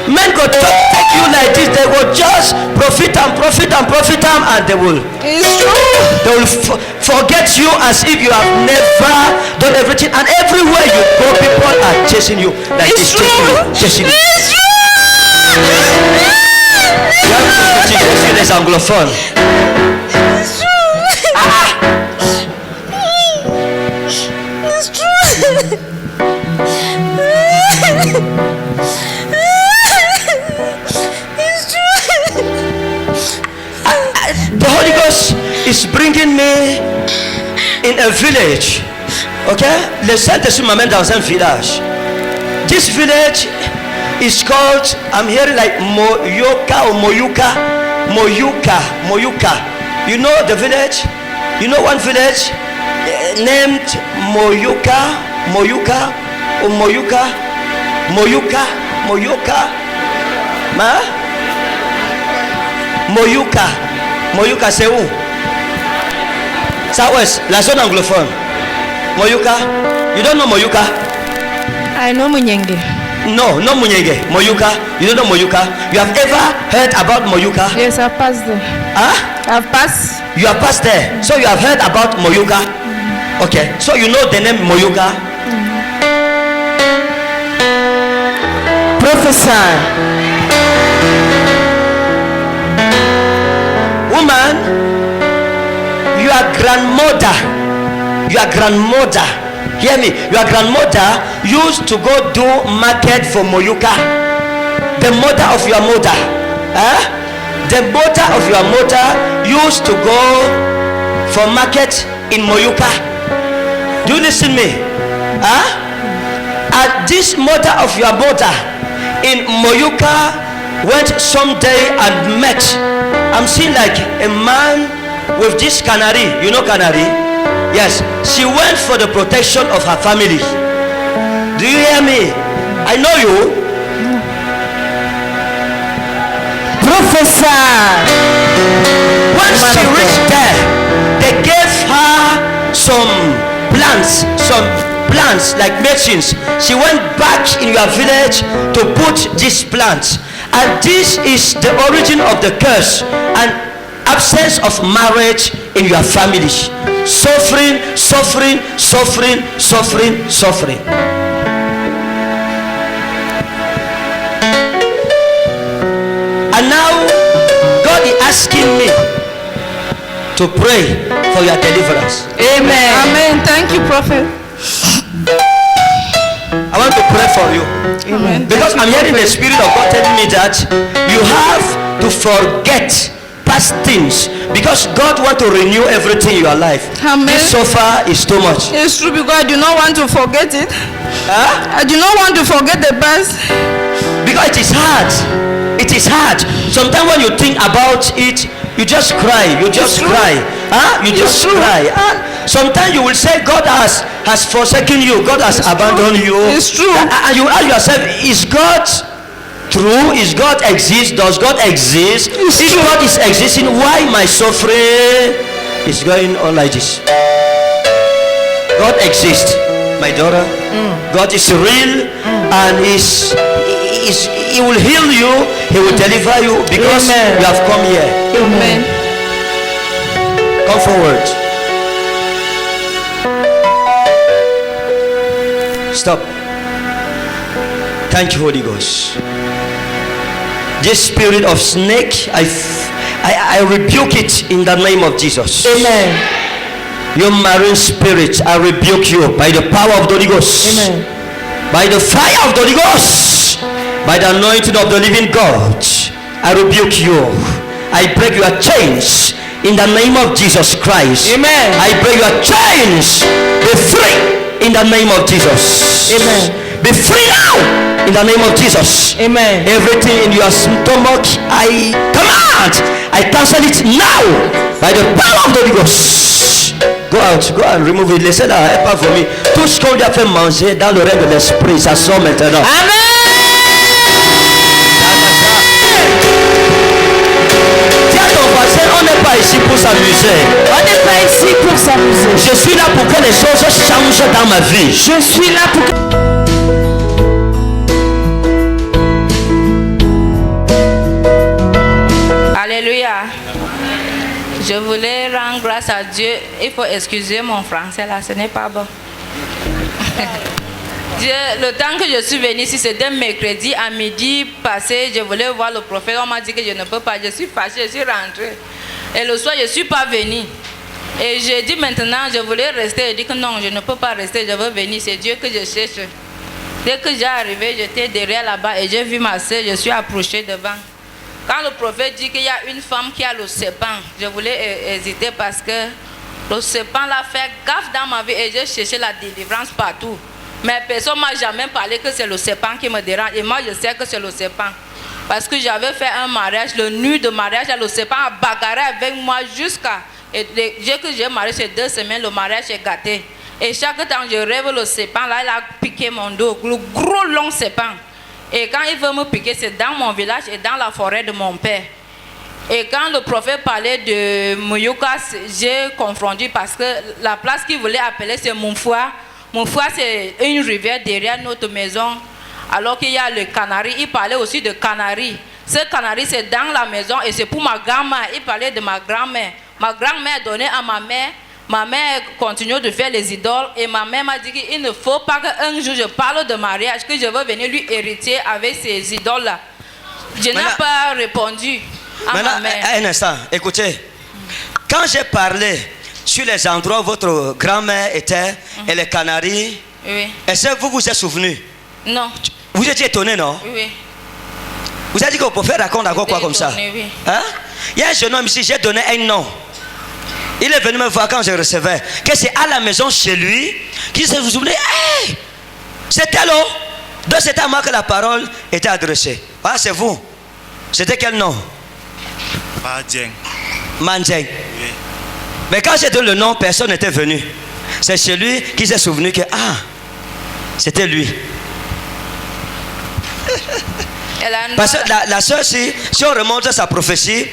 Men go take you like this. They will just profit and they will. It's true. They will forget you as if you have never done everything. And everywhere you go, people are chasing you like It's this, true. chasing you. It's true. You have to see les anglophones. It's true. It's true. It's true. is bringing me in a village. Okay? Le Saint-Esprit m'amène dans un village. This village is called, I'm hearing like Moyoka or Moyuka. Moyuka. You know the village? You know one village named Moyuka or Moyuka? Moyuka, c'est où? Southwest, la zone anglophone. Moyuka. You don't know Moyuka? I know Munyenge. No, not Munyenge. Moyuka. You don't know Moyuka? You have ever heard about Moyuka? Yes, I've passed there. Huh? I've passed. You have passed there. So you have heard about Moyuka? Okay. So you know the name Moyuka? Professor. Woman, your grandmother, hear me, your grandmother used to go do market for Moyuka. The mother of your mother, the mother of your mother used to go for market in Moyuka. Do you listen me? And this mother of your mother in Moyuka went someday and met. I'm seeing like a man with this canary. You know canary? Yes. She went for the protection of her family. Do you hear me? I know you. Professor. When she reached there, they gave her some plants like medicines. She went back in your village to put these plants. And this is the origin of the curse and absence of marriage in your family. Suffering. And now God is asking me to pray for your deliverance. Amen. Amen. Thank you, Prophet. I want to pray for you. Amen. Because I'm hearing the Spirit of God telling me that you have to forget past things, because God wants to renew everything in your life. Amen. This so far is too much. It's true, because I do not want to forget it. Huh? I do not want to forget the past. Because it is hard. It is hard. Sometimes when you think about it, you just cry. You just cry. Huh? You just cry. Sometimes you will say God has forsaken you. God has abandoned you. It's true. And you ask yourself, is God true? Is God exist? Does God exist? If God is existing, why my suffering is going on like this? God exists, my daughter. God is real, and He will heal you. He will deliver you, because you have come here. Amen. Come forward. Stop. Thank you, Holy Ghost. This spirit of snake, I rebuke it in the name of Jesus. Amen. You marine spirit, I rebuke you by the power of the Holy Ghost. Amen. By the fire of the Holy Ghost. By the anointing of the living God. I rebuke you. I break your chains in the name of Jesus Christ. Amen. I break your chains. Be free in the name of Jesus. Amen. Be free now in the name of Jesus. Amen. Everything in your stomach, I command, I cancel it now by the power of the Holy Ghost. Go out, go and remove it. Laissez la pas vomir. Tout ce qu'on lui a fait manger dans le règne de l'esprit, ça sort maintenant. Amen. Dis à ton voisin, on n'est pas ici pour s'amuser. On n'est pas ici pour s'amuser. Je suis là pour que les choses changent dans ma vie. Je suis là pour que... Alléluia. Je voulais rendre grâce à Dieu. Il faut excuser mon français là, ce n'est pas bon. Dieu, le temps que je suis venue ici, c'était mercredi à midi passé. Je voulais voir le prophète. On m'a dit que je ne peux pas. Je suis fâchée, je suis rentrée. Et le soir, je ne suis pas venue. Et j'ai dit maintenant, je voulais rester. Je dis que non, je ne peux pas rester. Je veux venir. C'est Dieu que je cherche. Dès que j'ai arrivé, j'étais derrière là-bas et j'ai vu ma soeur. Je suis approchée devant. Quand le prophète dit qu'il y a une femme qui a le serpent, je voulais hésiter parce que le serpent l'a fait gaffe dans ma vie et j'ai cherché la délivrance partout. Mais personne ne m'a jamais parlé que c'est le serpent qui me dérange. Et moi, je sais que c'est le serpent. Parce que j'avais fait un mariage, le nuit de mariage, le serpent a bagarré avec moi jusqu'à... Et dès que j'ai marié, ces 2 semaines, le mariage est gâté. Et chaque temps, je rêve le serpent, là, il a piqué mon dos, le gros long serpent. Et quand il veut me piquer, c'est dans mon village et dans la forêt de mon père. Et quand le prophète parlait de Mouyouka, j'ai confondu parce que la place qu'il voulait appeler, c'est Mounfoua. Mounfoua, c'est une rivière derrière notre maison. Alors qu'il y a le canari, il parlait aussi de canari. Ce canari, c'est dans la maison et c'est pour ma grand-mère. Il parlait de ma grand-mère. Ma grand-mère donnait à ma mère. Ma mère continue de faire les idoles et ma mère m'a dit qu'il ne faut pas qu'un jour je parle de mariage, que je veux venir lui hériter avec ces idoles-là. Je n'ai pas répondu à ma mère. Un instant, écoutez. Quand j'ai parlé sur les endroits où votre grand-mère était et les canaries, oui. Est-ce que vous vous êtes souvenu? Non. Vous étiez étonné, non? Oui. Vous avez dit que le prophète raconte encore quoi comme ça? Oui. Hein? Il y a un jeune homme ici, j'ai donné un nom. Il est venu me voir quand je recevais. Que c'est à la maison chez lui qu'il se souvenait. Hey, c'était là. Donc c'était à moi que la parole était adressée. Ah, c'est vous. C'était quel nom? Mandjeng. Mandjeng. Oui. Mais quand j'ai donné le nom, personne n'était venu. C'est chez lui qu'il s'est souvenu que c'était lui. Parce que la soeur, si on remonte à sa prophétie,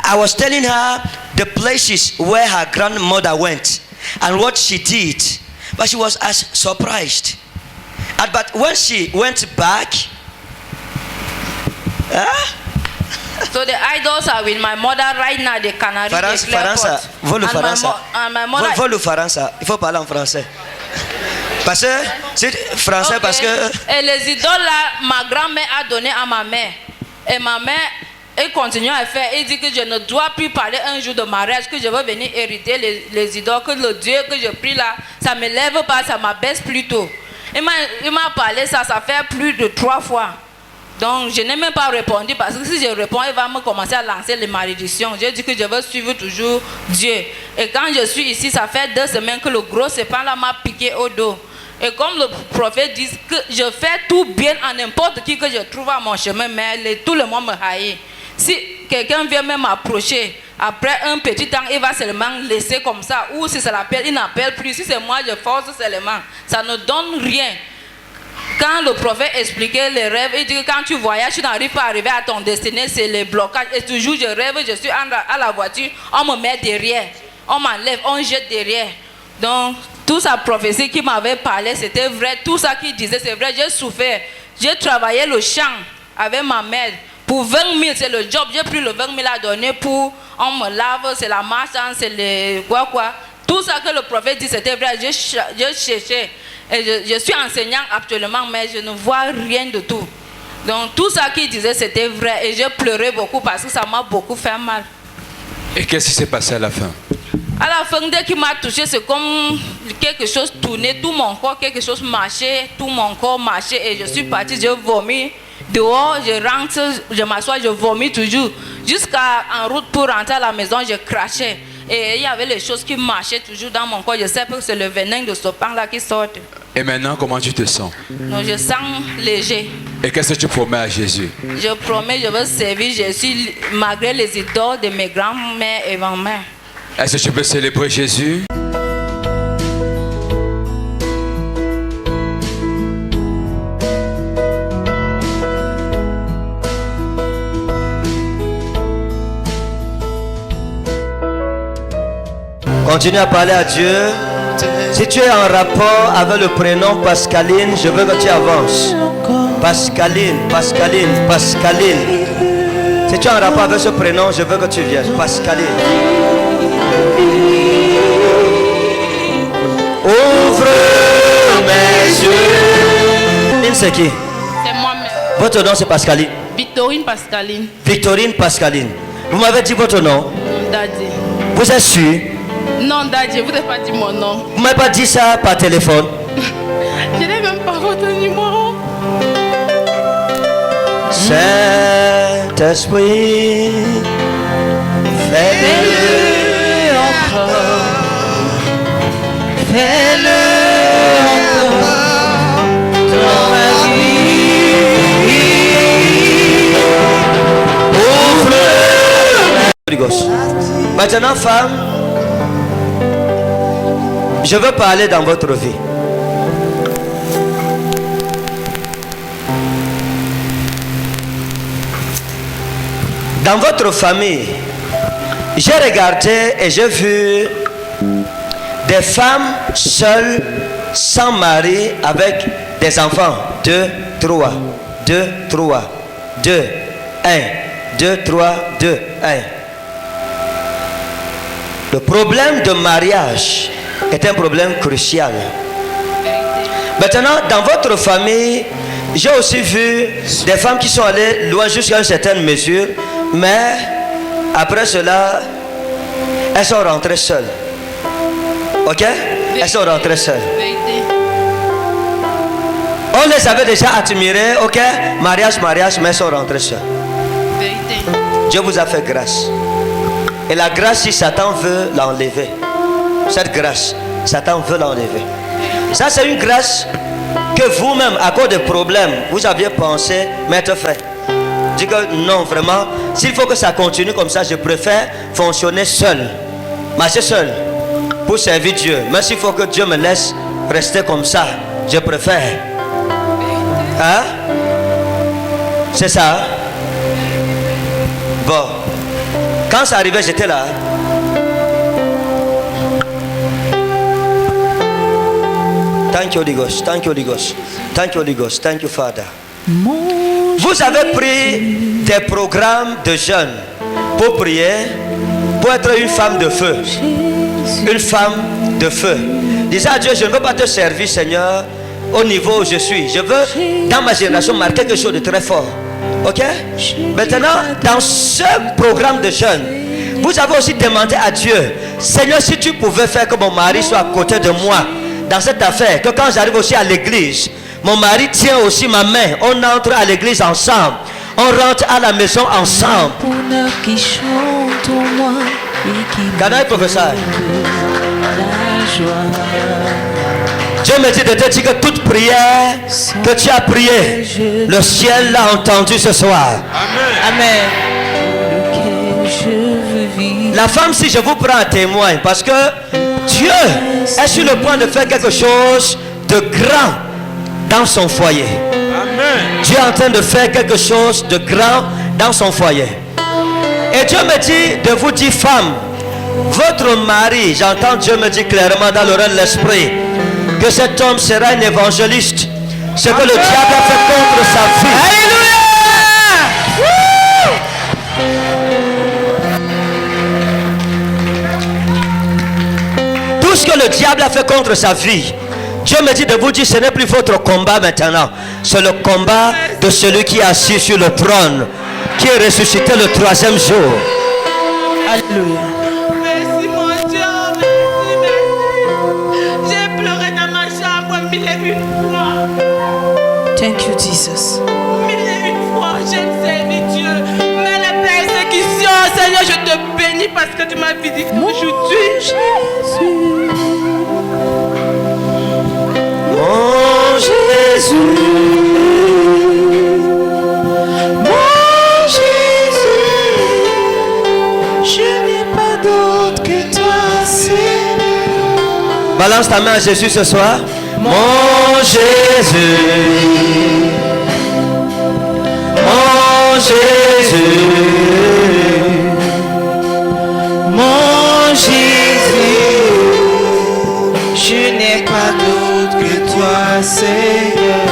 I was telling her the places where her grandmother went and what she did, but she was as surprised. But when she went back, so the idols are with my mother right now, the Canary, Faransa, vole le Faransa. Vole le Faransa. Il faut parler en français. Parce que c'est français, okay. Parce que. Et les idoles là, ma grand-mère a donné à ma mère. Et ma mère, elle continue à faire. Elle dit que je ne dois plus parler un jour de mariage, que je veux venir hériter les idoles, que le Dieu que je prie là, ça ne me lève pas, ça m'abaisse plutôt. Il m'a parlé ça fait plus de 3 fois. Donc je n'ai même pas répondu parce que si je réponds, il va me commencer à lancer les malédictions. J'ai dit que je veux suivre toujours Dieu. Et quand je suis ici, ça fait 2 semaines que le gros serpent là m'a piqué au dos. Et comme le prophète dit que je fais tout bien à n'importe qui que je trouve à mon chemin, mais tout le monde me haït. Si quelqu'un vient même m'approcher, après un petit temps, il va seulement laisser comme ça. Ou si ça l'appelle, il n'appelle plus. Si c'est moi, je force seulement. Ça ne donne rien. Quand le prophète expliquait les rêves, il dit que quand tu voyages, tu n'arrives pas à arriver à ton destinée, c'est les blocages. Et toujours je rêve, je suis à la voiture, on me met derrière, on m'enlève, on jette derrière. Donc, toute sa prophétie qui m'avait parlé, c'était vrai. Tout ça qu'il disait, c'est vrai. J'ai souffert. J'ai travaillé le champ avec ma mère. Pour 20 000, c'est le job. J'ai pris le 20 000 à donner pour... On me lave, c'est la marchande, c'est les... quoi. Tout ça que le prophète dit, c'était vrai. J'ai cherché. Et je suis enseignant actuellement, mais je ne vois rien de tout. Donc, tout ça qu'il disait, c'était vrai. Et j'ai pleuré beaucoup parce que ça m'a beaucoup fait mal. Et qu'est-ce qui s'est passé à la fin? À la fin, dès qu'il m'a touché, c'est comme quelque chose tournait, tout mon corps, quelque chose marchait, tout mon corps marchait et je suis partie, je vomis. Dehors, je rentre, je m'assois, je vomis toujours. Jusqu'en route pour rentrer à la maison, je crachais. Et il y avait les choses qui marchaient toujours dans mon corps. Je sais que c'est le venin de ce pain-là qui sort. Et maintenant, comment tu te sens? Donc, je sens léger. Et qu'est-ce que tu promets à Jésus? Je promets, je veux servir Jésus malgré les idoles de mes grands-mères et ma-mère. Est-ce que tu peux célébrer Jésus? Continue à parler à Dieu. Si tu es en rapport avec le prénom Pascaline, je veux que tu avances. Pascaline. Si tu es en rapport avec ce prénom, je veux que tu viennes. Pascaline. Ouvre mes yeux. C'est qui? C'est moi-même. Votre nom c'est Pascaline. Victorine Pascaline. Victorine Pascaline. Vous m'avez dit votre nom? Daddy. Vous êtes sûr? Non, Daddy, vous n'avez pas dit mon nom. Vous m'avez pas dit ça par téléphone? Je n'ai même pas votre numéro. C'est Saint-Esprit, fais-le encore. Fais-le encore dans ma vie. Ouvre. Maintenant, femme, je veux parler dans votre vie. Dans votre famille, j'ai regardé et j'ai vu des femmes seules, sans mari, avec des enfants. 2, 3, 2, 3, 2, 1, 2, 3, 2, 1. Le problème de mariage est un problème crucial. Maintenant, dans votre famille, j'ai aussi vu des femmes qui sont allées loin jusqu'à une certaine mesure, mais après cela, elles sont rentrées seules. Ok? Elles sont rentrées seules. On les avait déjà admirées, ok? Mariage, mariage, mais elles sont rentrées seules. Dieu vous a fait grâce. Et la grâce, si Satan veut l'enlever, cette grâce, Satan veut l'enlever. Ça, c'est une grâce que vous-même, à cause des problèmes, vous aviez pensé mettre fin. Dis que non, vraiment, s'il faut que ça continue comme ça, je préfère fonctionner seul, marcher seul, pour servir Dieu. Mais s'il faut que Dieu me laisse rester comme ça, je préfère. Hein? C'est ça? Hein? Bon. Quand ça arrivait, j'étais là. Thank you, Holy Ghost. Thank you, Holy Ghost. Thank you, Holy Ghost. Thank you, Father. Vous avez pris des programmes de jeûne pour prier, pour être une femme de feu. Une femme de feu. Disez à Dieu, je ne veux pas te servir, Seigneur, au niveau où je suis. Je veux, dans ma génération, marquer quelque chose de très fort. Ok? Maintenant, dans ce programme de jeûne, vous avez aussi demandé à Dieu, Seigneur, si tu pouvais faire que mon mari soit à côté de moi dans cette affaire, que quand j'arrive aussi à l'église, mon mari tient aussi ma main, on entre à l'église ensemble, on rentre à la maison ensemble. Can I prophesy? Dieu me dit de te dire que toute prière que tu as priée, le ciel l'a entendu ce soir. Amen. La femme, si je vous prends un témoin, parce que Dieu est sur le point de faire quelque chose de grand dans son foyer. Amen. Dieu est en train de faire quelque chose de grand dans son foyer. Et Dieu me dit de vous dire, femme, votre mari, j'entends Dieu me dit clairement dans l'oreille de l'esprit, que cet homme sera un évangéliste. Ce que le diable a fait contre sa vie. Alléluia! Tout ce que le diable a fait contre sa vie, Dieu me dit de vous dire, ce n'est plus votre combat maintenant. C'est le combat de celui qui est assis sur le trône, qui est ressuscité le 3e jour. Alléluia. Merci mon Dieu, merci. J'ai pleuré dans ma chambre 1001 fois. Thank you, Jesus. 1001 fois, j'ai servi Dieu. Mais les persécutions, Seigneur, je te bénis parce que tu m'as visité aujourd'hui. Jésus. Mon Jésus. Mon Jésus. Je n'ai pas d'autre que toi, Seigneur. Balance ta main à Jésus ce soir. Mon Jésus. Mon Jésus. Mon Jésus. Je n'ai pas d'autre que toi, Seigneur.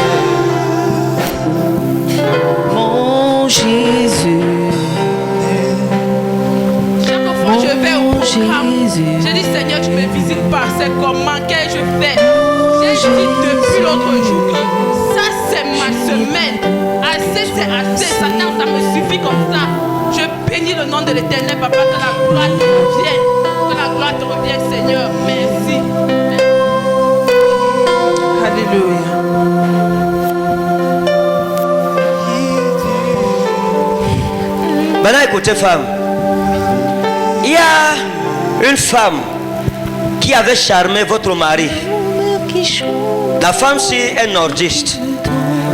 Mon Jésus. Chaque fois je vais au programme, je dis Seigneur, tu me visites pas, c'est comment que je fais. J'ai dit depuis l'autre jour que ça c'est ma semaine. Assez c'est assez, Satan ça me suffit comme ça. Je bénis le nom de l'Éternel, Papa, que la gloire te revienne. Que la gloire te revienne, Seigneur. Merci. Alléluia. Maintenant, écoutez, femme. Il y a une femme qui avait charmé votre mari. La femme-ci est nordiste.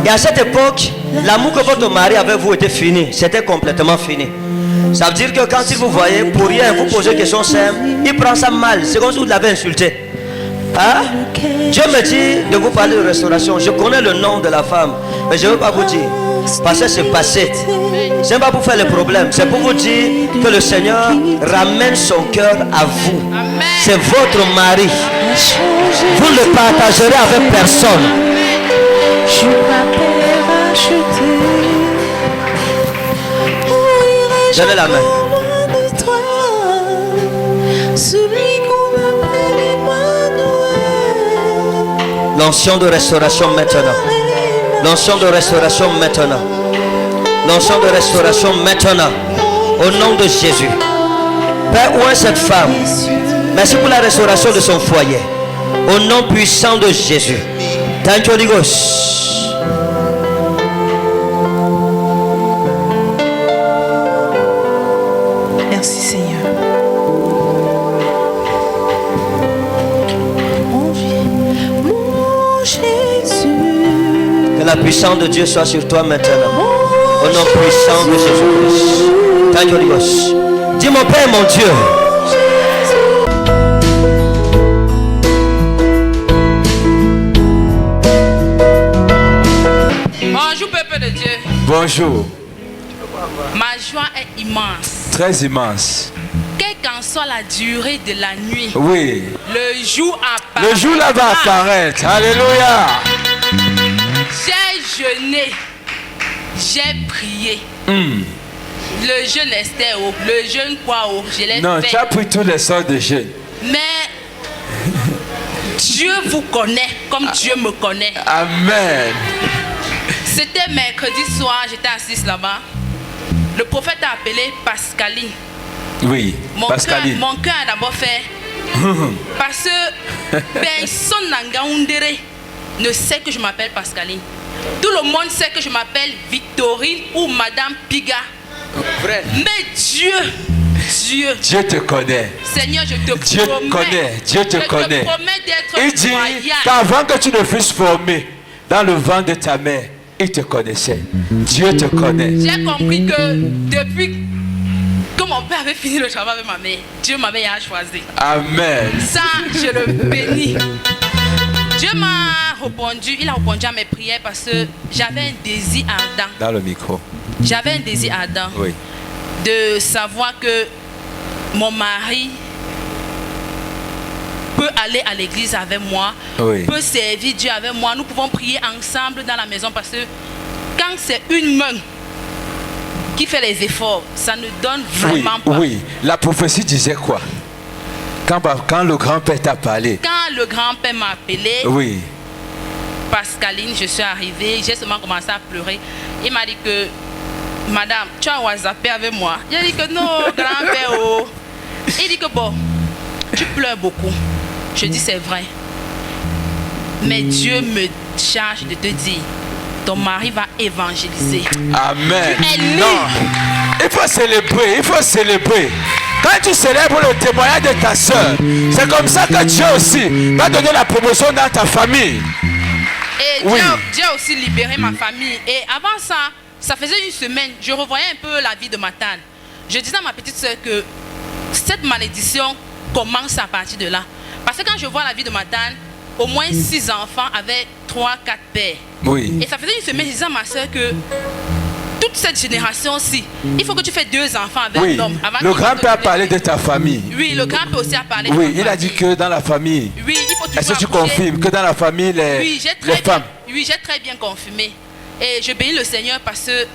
Et à cette époque, l'amour que votre mari avait vous était fini. C'était complètement fini. Ça veut dire que quand il vous voyait, pour rien, vous posez une question simple, il prend ça mal. C'est comme si vous l'avez insulté. Hein? Dieu me dit de vous parler de restauration. Je connais le nom de la femme, mais je ne veux pas vous dire. Parce que c'est passé. Ce n'est pas pour faire le problème. C'est pour vous dire que le Seigneur ramène son cœur à vous. C'est votre mari. Vous ne le partagerez avec personne. Donnez la main. L'onction de restauration maintenant. L'onction de restauration maintenant. L'onction de restauration maintenant. Au nom de Jésus. Père, où est cette femme? Merci pour la restauration de son foyer. Au nom puissant de Jésus. Thank you, Holy Ghost. Merci Seigneur. Mon Jésus. Que la puissance de Dieu soit sur toi maintenant. Au nom puissant de Jésus-Christ. Thank you, Holy Ghost. Dis mon Père, mon Dieu. Bonjour peuple de Dieu. Bonjour. Ma joie est immense. Très immense. Quelle qu'en soit la durée de la nuit, Oui. le jour apparaît. Le jour là va apparaître. Alléluia. J'ai jeûné, j'ai prié. Le jeûne Esther, le jeûne quoi, je l'ai Non, fait. tu as pris tous les sortes de jeûnes. Mais Dieu vous connaît comme Dieu me connaît. Amen. C'était mercredi soir, j'étais assise là-bas. Le prophète a appelé Pascaline. Oui, Pascaline. Mon cœur a d'abord fait. Parce que personne n'angaoundere ne sait que je m'appelle Pascaline. Tout le monde sait que je m'appelle Victorine ou Madame Piga. Vrai. Mais Dieu te connaît. Seigneur, je te Dieu te promets. connaît. Dieu te connaît. Je te promets d'être Il dit loyal. qu'avant que tu ne fusses formé dans le ventre de ta mère, il te connaissait. Dieu te connaît. J'ai compris que depuis que mon père avait fini le travail avec ma mère, Dieu m'avait choisi. Amen. Ça, je le bénis. Dieu m'a répondu, il a répondu à mes prières parce que j'avais un désir ardent. Dans le micro. J'avais un désir ardent Oui. de savoir que mon mari peut aller à l'église avec moi, Oui. peut servir Dieu avec moi. Nous pouvons prier ensemble dans la maison parce que quand c'est une main qui fait les efforts, ça ne donne vraiment pas. Oui, la prophétie disait quoi? Quand le grand-père t'a parlé. Quand le grand-père m'a appelé, Oui. Pascaline, je suis arrivée, j'ai seulement commencé à pleurer. Il m'a dit que, madame, tu as WhatsAppé avec moi. J'ai dit que non, grand-père, oh. Il dit que bon, tu pleures beaucoup. Je dis c'est vrai. Mais Dieu me charge de te dire, ton mari va évangéliser. Amen. Tu es libre. Non, il faut célébrer, il faut célébrer. Quand tu célèbres le témoignage de ta soeur, c'est comme ça que Dieu aussi va donner la promotion dans ta famille. Et Oui. Dieu a aussi libéré ma famille. Et avant ça, ça faisait une semaine, je revoyais un peu la vie de ma tante. Je disais à ma petite soeur que cette malédiction commence à partir de là. Parce que quand je vois la vie de ma tante, au moins 6 enfants avec 3-4 pères. Oui. Et ça faisait une semaine, je disais à ma soeur que toute cette génération-ci, il faut que tu fais 2 enfants avec Oui. un homme. avant Le qu'il grand-père a te- parlé de ta famille. Oui, le grand-père aussi a parlé de Oui, ma il a dit famille. que dans la famille. Oui, il faut toujours Est-ce que tu accoucher. confirmes que dans la famille, Oui, les femmes. Oui, j'ai très bien confirmé. Et je bénis le Seigneur parce que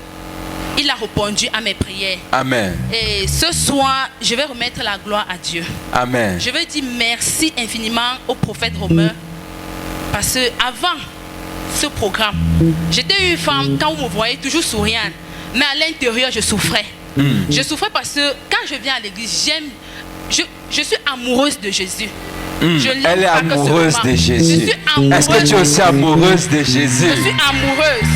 il a répondu à mes prières. Amen. Et ce soir, je vais remettre la gloire à Dieu. Amen. Je vais dire merci infiniment au prophète Romain parce que avant ce programme, j'étais une femme, quand vous me voyez, toujours souriante. Mais à l'intérieur, je souffrais. Je souffrais parce que quand je viens à l'église, je suis amoureuse de Jésus. Je n'aime Elle est pas que amoureuse seulement. de Jésus. Je suis amoureuse. Est-ce que tu es aussi amoureuse de Jésus? Je suis amoureuse.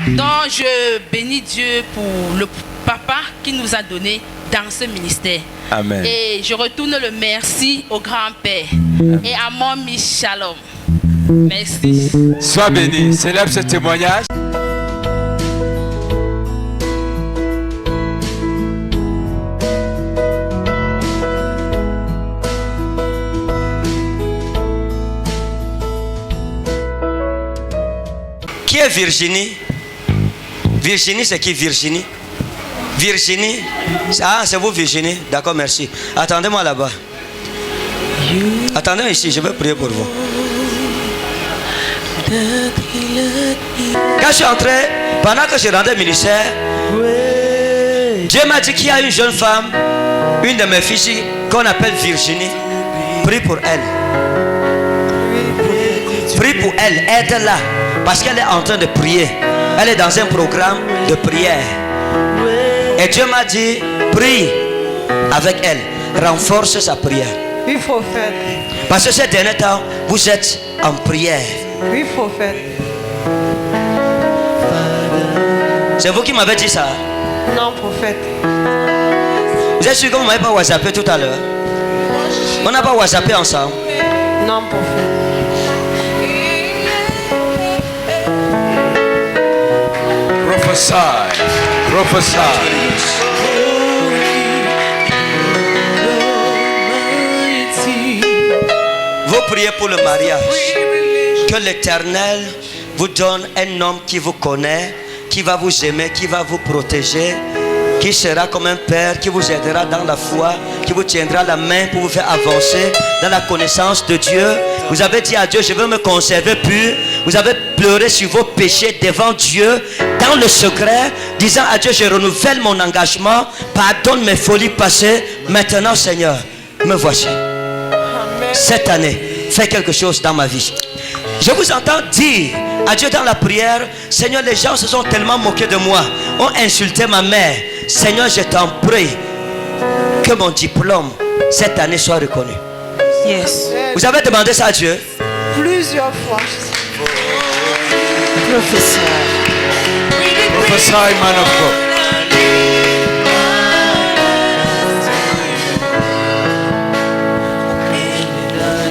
Donc je bénis Dieu pour le papa qui nous a donné dans ce ministère. Amen. Et je retourne le merci au grand-père et à mon Shalom. Merci. Sois béni. Célèbre ce témoignage. Qui est Virginie? Virginie, c'est qui Virginie? Virginie? Ah, c'est vous Virginie? D'accord, merci. Attendez-moi là-bas. Attendez ici, je vais prier pour vous. Quand je suis entré, pendant que je rendais ministère, Dieu m'a dit qu'il y a une jeune femme, une de mes filles qu'on appelle Virginie. Prie pour elle. Prie pour elle, aide-la. Parce qu'elle est en train de prier. Elle est dans un programme de prière. Et Dieu m'a dit, prie avec elle. Renforce sa prière. Oui, prophète. Parce que ces derniers temps, vous êtes en prière. Oui, prophète. C'est vous qui m'avez dit ça? Non, prophète. Vous êtes sûr que vous ne m'avez pas whatsappé tout à l'heure? On n'a pas whatsappé ensemble? Non, prophète. Prophesy. Prophesy. Vous priez pour le mariage. Que l'Éternel vous donne un homme qui vous connaît, qui va vous aimer, qui va vous protéger, qui sera comme un père, qui vous aidera dans la foi, qui vous tiendra la main pour vous faire avancer dans la connaissance de Dieu. Vous avez dit à Dieu, je veux me conserver pur. Vous avez pleuré sur vos péchés devant Dieu, dans le secret, disant à Dieu, je renouvelle mon engagement, pardonne mes folies passées. Maintenant, Seigneur, me voici. Cette année, fais quelque chose dans ma vie. Je vous entends dire à Dieu dans la prière, Seigneur, les gens se sont tellement moqués de moi, ont insulté ma mère. Seigneur, je t'en prie que mon diplôme cette année soit reconnu. Yes. Vous avez demandé ça à Dieu? Plusieurs fois. Professeur. Professeur, man of God.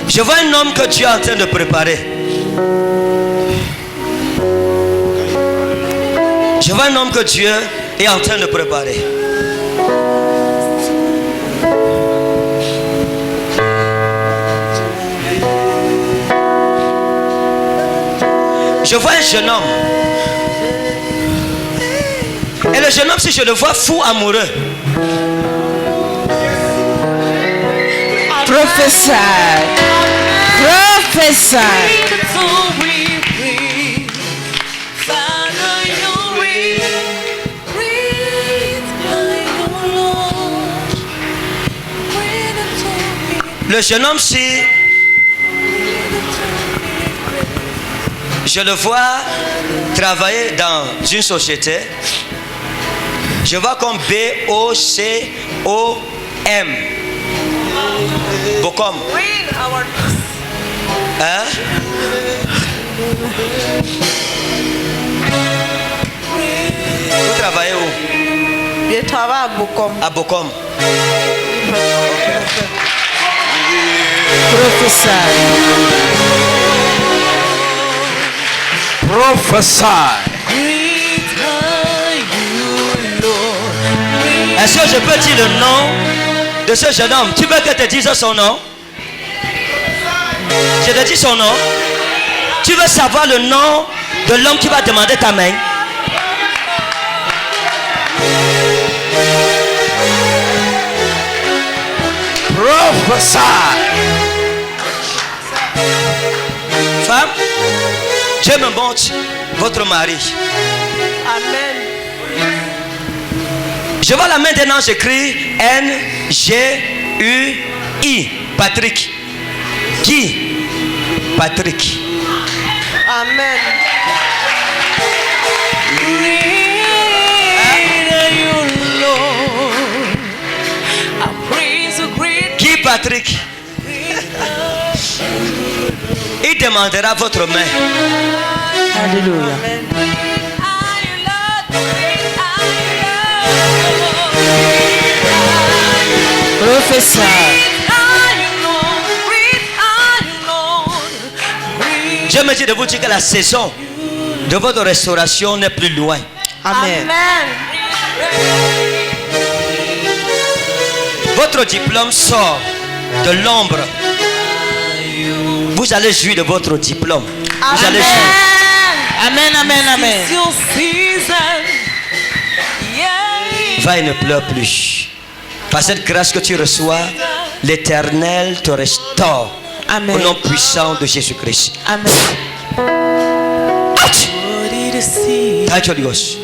Je vois un homme que Dieu est en train de préparer. Je vois un homme que Dieu est en train de préparer. Je vois un jeune homme. Et le jeune homme, si je le vois, fou amoureux. Professeur. Professeur. Le jeune homme, si je le vois travailler dans une société, je vois comme B-O-C-O-M. Bocom. Hein? Vous travaillez où? Je travaille à Bocom. À Bocom. Professeur. Professeur. Est-ce que je peux dire le nom de ce jeune homme? Tu veux que je te dise son nom? Je te dis son nom. Tu veux savoir le nom de l'homme qui va demander ta main? Professeur. Femme, Dieu me montre votre mari. Amen. Je vois la main d'un ange écrit N-G-U-I. Patrick. Qui? Patrick. Amen. Qui Afrique, il demandera votre main. Alléluia. Professeur. Je me dis de vous dire que la saison de votre restauration n'est plus loin. Amen. Votre diplôme sort de l'ombre. Vous allez jouir de votre diplôme. Vous allez jouir. Amen, amen, amen. Va et ne pleure plus. Par cette grâce que tu reçois, l'Éternel te restaure. Amen. Au nom puissant de Jésus-Christ. Amen. Touch Holy Ghost.